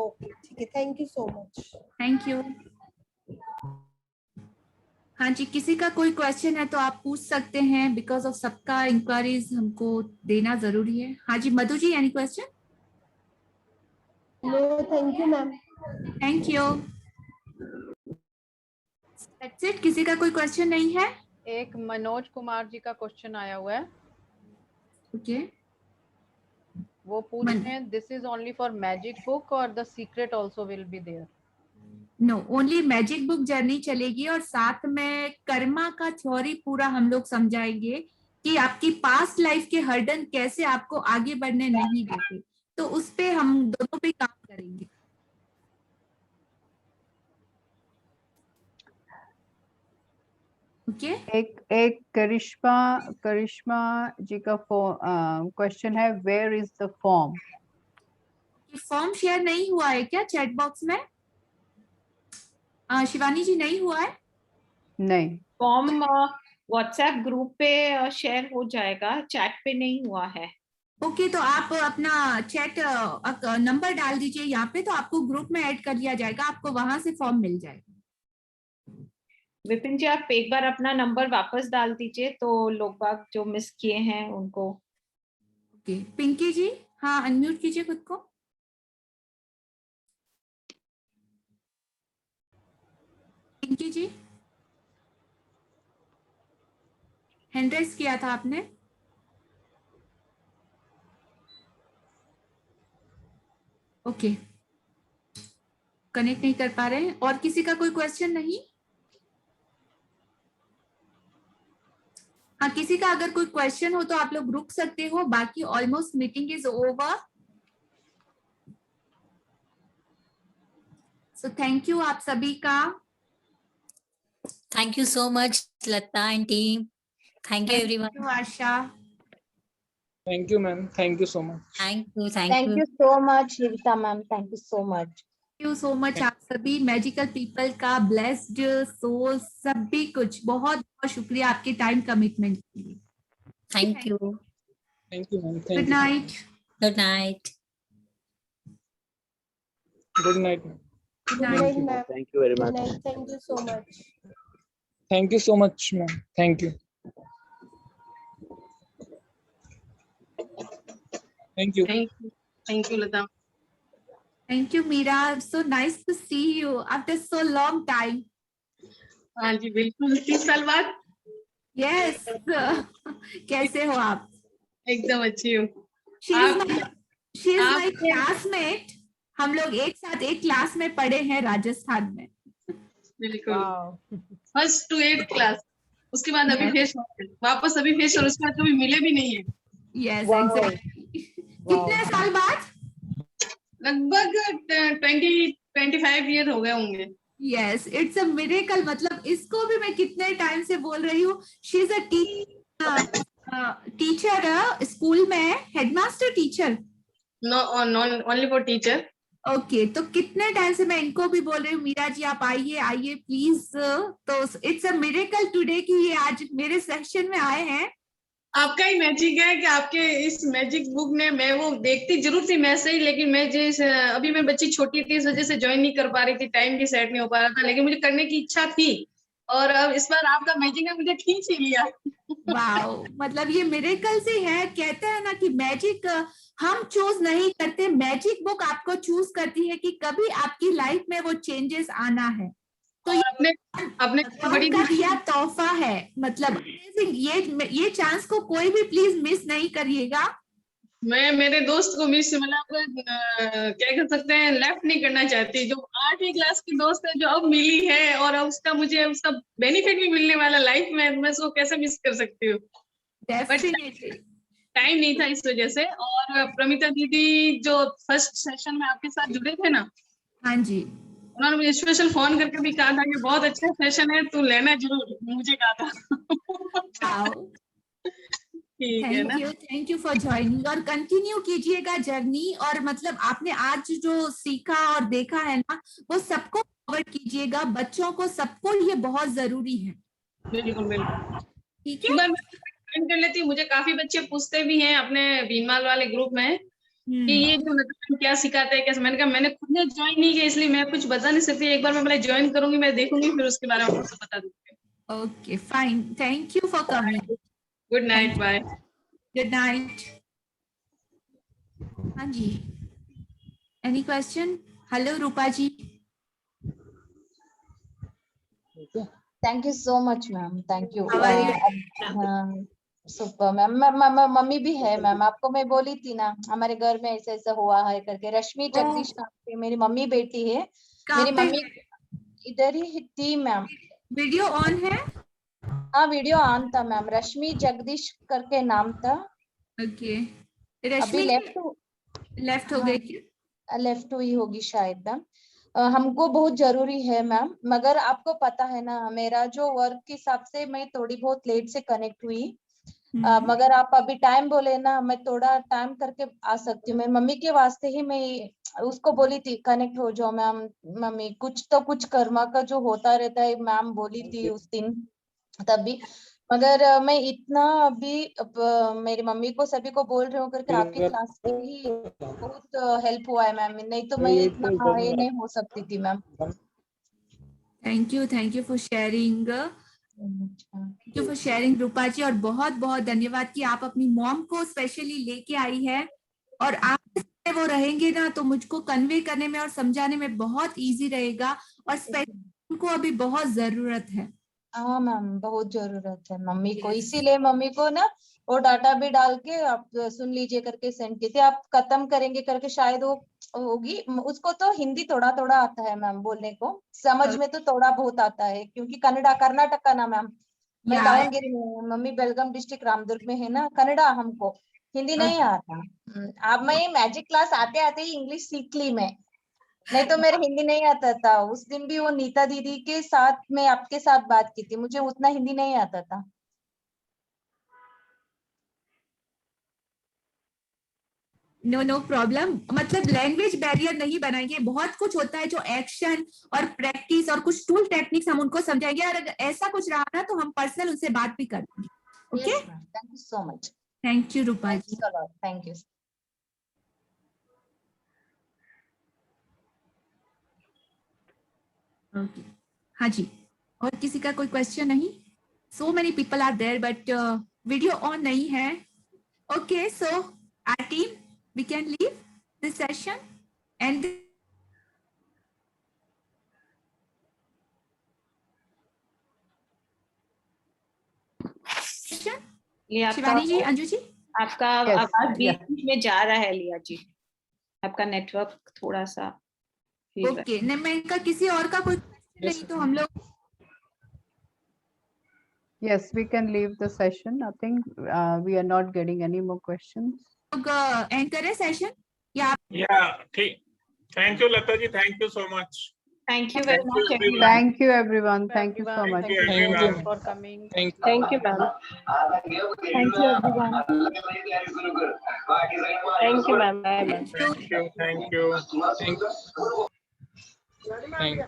Okay, ठीक है, thank you so much. Thank you. हाँ जी किसी का कोई क्वेश्चन है तो आप पूछ सकते हैं बिकॉज ऑफ सबका इंक्वायरीज हमको देना जरूरी है। हाँ जी Madhu ji any question? No, thank you ma'am. Thank you. That's it. किसी का कोई क्वेश्चन नहीं है? एक मनोज कुमार जी का क्वेश्चन आया हुआ है। ओके वो पूछ रहे हैं this is only for magic book और the secret also will be there? No only magic book journey चलेगी और साथ में कर्मा का थ्योरी पूरा हम लोग समझाएंगे कि आपकी पास्ट लाइफ के हर्डन कैसे आपको आगे बढ़ने नहीं देते, तो उस पे हम दोनों पे काम करेंगे। Okay. एक करिश्मा जी का क्वेश्चन है where is the form? Form share नहीं हुआ है क्या चैट बॉक्स में? शिवानी जी नहीं हुआ है? नहीं, फॉर्म व्हाट्सएप ग्रुप पे शेयर हो जाएगा, चैट पे नहीं हुआ है। ओके तो आप अपना चैट नंबर डाल दीजिए यहाँ पे, तो आपको ग्रुप में ऐड कर लिया जाएगा, आपको वहां से फॉर्म मिल जाएगा। विपिन जी आप एक बार अपना नंबर वापस डाल दीजिए तो लोग बाग जो मिस किए हैं उनको। ओके पिंकी जी हाँ अनम्यूट कीजिए खुद को। पिंकी जी हैंड रेज किया था आपने? ओके कनेक्ट नहीं कर पा रहे हैं। और किसी का कोई क्वेश्चन नहीं? हाँ किसी का अगर कोई क्वेश्चन हो तो आप लोग रुक सकते हो, बाकी almost meeting is over. So thank you आप सभी का। Thank you so much Lata and team. Thank you everyone. Asha Thank you ma'am, thank you so much. Thank you so much Rita ma'am, thank you so much. Thank you so much आप सभी मैजिकल पीपल का, ब्लेस्ड सोल, सभी कुछ बहुत बहुत शुक्रिया आपके टाइम कमिटमेंट के लिए। Thank you. Thank you ma'am. Good night. Good night. Good night. Good night ma'am. Thank you very Good much. night, thank you so much. Thank you so much ma'am. Thank you. Thank you. Thank you Lata. Thank you Meera, so nice to see you after so long time. हाँ जी बिल्कुल 30 साल बाद। यस कैसे हो आप? एकदम अच्छी हूँ। She is my classmate. हम लोग एक साथ एक क्लास में पढ़े हैं राजस्थान में। बिल्कुल, फर्स्ट टू 8th क्लास, उसके बाद अभी फेस वापस अभी फेस, और उसके बाद कभी मिले भी नहीं है। Yes exactly. कितने साल बाद? लगभग 20-25 ईयर हो गए होंगे। Yes, it's a miracle. मतलब इसको भी मैं कितने टाइम से बोल रही हूँ। She is a teacher school में, headmaster teacher. No, only for teacher. Okay, तो कितने टाइम से मैं इनको भी बोल रही हूँ, मीरा जी आप आइए आइए प्लीज। तो इट्स अ मिरेकल टुडे कि ये आज मेरे सेशन में आए हैं। आपका ही मैजिक है कि आपके इस मैजिक बुक ने, मैं वो देखती जरूर थी मैं सही, लेकिन मैं जैसे अभी मैं बच्ची छोटी थी इस वजह से ज्वाइन नहीं कर पा रही थी, टाइम भी सेट नहीं हो पा रहा था, लेकिन मुझे करने की इच्छा थी, और अब इस बार आपका मैजिक ने मुझे खींच ही लिया। वाओ, मतलब ये मिरेकल से है। कहते हैं ना कि मैजिक हम चूज नहीं करते, मैजिक बुक आपको चूज करती है कि कभी आपकी लाइफ में वो चेंजेस आना है। तो ये अपने बड़ी का दिया तोहफा है। मतलब ये चांस को कोई भी प्लीज मिस नहीं करिएगा। मैं मेरे दोस्त को मिस, मतलब क्या कर सकते हैं, लेफ्ट नहीं करना चाहती। जो 8वीं क्लास की दोस्त है जो अब मिली है, और अब उसका मुझे उसका बेनिफिट भी मिलने वाला लाइफ में, मैं उसको कैसे मिस कर सकती हूँ। टाइम नहीं था इस वजह से। और प्रमिता दीदी जो फर्स्ट सेशन में आपके साथ जुड़े थे ना, हाँ जी, उन्होंने मुझे स्पेशल फोन करके भी कहा था कि बहुत अच्छा सेशन है, तू लेना जरूर, मुझे कहा था। ठीक है ना। थैंक यू फॉर ज्वाइनिंग, और कंटिन्यू कीजिएगा जर्नी। और मतलब आपने आज जो सीखा और देखा है ना, वो सबको फॉरवर्ड कीजिएगा, बच्चों को, सबको ये बहुत जरूरी है। बिल्कुल बिल्कुल, ठीक है। कर लेती, मुझे काफी बच्चे पूछते भी हैं अपने बीनमाल वाले ग्रुप में कि ये जो मतलब क्या सिखाते हैं कैसे। मैंने कहा मैंने खुद ने ज्वाइन नहीं किया, इसलिए मैं कुछ बता नहीं सकती। एक बार मैं पहले ज्वाइन करूंगी, मैं देखूंगी, फिर उसके बारे में आपको बता दूंगी। Okay fine, thank you for coming. Good night, bye. Good night. हाँ जी, any question? Hello Rupa ji. Thank you so much, ma'am. Thank you. How are you? Super ma'am. Mummy भी है मैम, आपको मैं बोली थी ना हमारे घर में ऐसा ऐसा हुआ है करके। रश्मि जगदीश नाम की मेरी मम्मी बेटी है। मेरी मम्मी इधर ही थी मैम। वीडियो ऑन है? हाँ वीडियो ऑन था मैम। रश्मि जगदीश करके नाम था। ओके, अभी लेफ्ट हो गई, लेफ्ट हुई होगी शायद मैम। हमको बहुत जरूरी है मैम, मगर आपको पता है ना मेरा जो वर्क के हिसाब से मैं थोड़ी बहुत लेट से कनेक्ट हुई। मगर आप अभी टाइम बोले ना, मैं थोड़ा टाइम करके आ सकती हूँ। मैं मम्मी के वास्ते ही मैं उसको बोली थी कनेक्ट हो जाओ मैम। मम्मी कुछ तो कुछ कर्मा का जो होता रहता है, मैम बोली थी उस दिन तभी। मगर मैं इतना अभी मेरी मम्मी को सभी को बोल रही हूँ करके आपकी क्लास से ही बहुत हेल्प हुआ है मैम, नहीं तो मैं इतना ये नहीं हो सकती थी ma'am. Thank you for sharing, thank you for sharing Rupa ji. और बहुत बहुत धन्यवाद कि आप अपनी मॉम को स्पेशली लेके आई है, और आप वो रहेंगे ना तो मुझको कन्वे करने में और समझाने में बहुत इजी रहेगा, और स्पेशली उनको अभी बहुत जरूरत है। हाँ मैम, बहुत जरूरत है मम्मी को, इसीलिए मम्मी को ना वो डाटा भी डाल के आप सुन लीजिए करके सेंड की थी। आप खत्म करेंगे करके शायद वो होगी। उसको तो हिंदी थोड़ा थोड़ा आता है मैम बोलने को, समझ में तो थोड़ा बहुत आता है क्योंकि कन्नड़ा कर्नाटक का ना मैम। मैं दावणगिरी में हूँ, मम्मी बेलगाम डिस्ट्रिक्ट रामदुर्ग में है ना। कन्नड़ा हमको हिंदी नहीं आता। अब मैं मैजिक क्लास आते आते ही इंग्लिश सीख ली मैं, नहीं तो मेरे हिंदी नहीं आता था। उस दिन भी वो नीता दीदी के साथ मैं आपके साथ बात की थी, मुझे उतना हिंदी नहीं आता था। No problem. मतलब लैंग्वेज बैरियर नहीं बनाएंगे, बहुत कुछ होता है जो एक्शन और प्रैक्टिस और कुछ टूल टेक्निक्स हम उनको समझाएंगे, और अगर ऐसा कुछ रहा ना तो हम पर्सनल उनसे बात भी करेंगे। Okay, thank you so much. Thank you Rupa ji. Thank you. Okay, हाँ जी, और किसी का कोई क्वेश्चन नहीं? So many people are there but video on नहीं है। Okay, so our team we can leave this session and question? लिया शिवानी जी, अंजू जी? आपका Yes, आवाज yeah. बीच में जा रहा है लिया जी, आपका नेटवर्क थोड़ा सा हिल रहा है। ओके, नहीं मैं इनका किसी और का कोई नहीं तो हम लोग Yes, we can leave the session. I think we are not getting any more questions. And करें सेशन या Yeah, ठीक. Thank you, Lata ji. Thank you so much. Thank you very much, everyone. Thank you, everyone. Thank you so much. Thank you, everyone. for coming. Thank you. Thank you, ma'am. Thank you, everyone. Thank you, ma'am. Bye, ma'am. Thank you. Thank you. Thank you.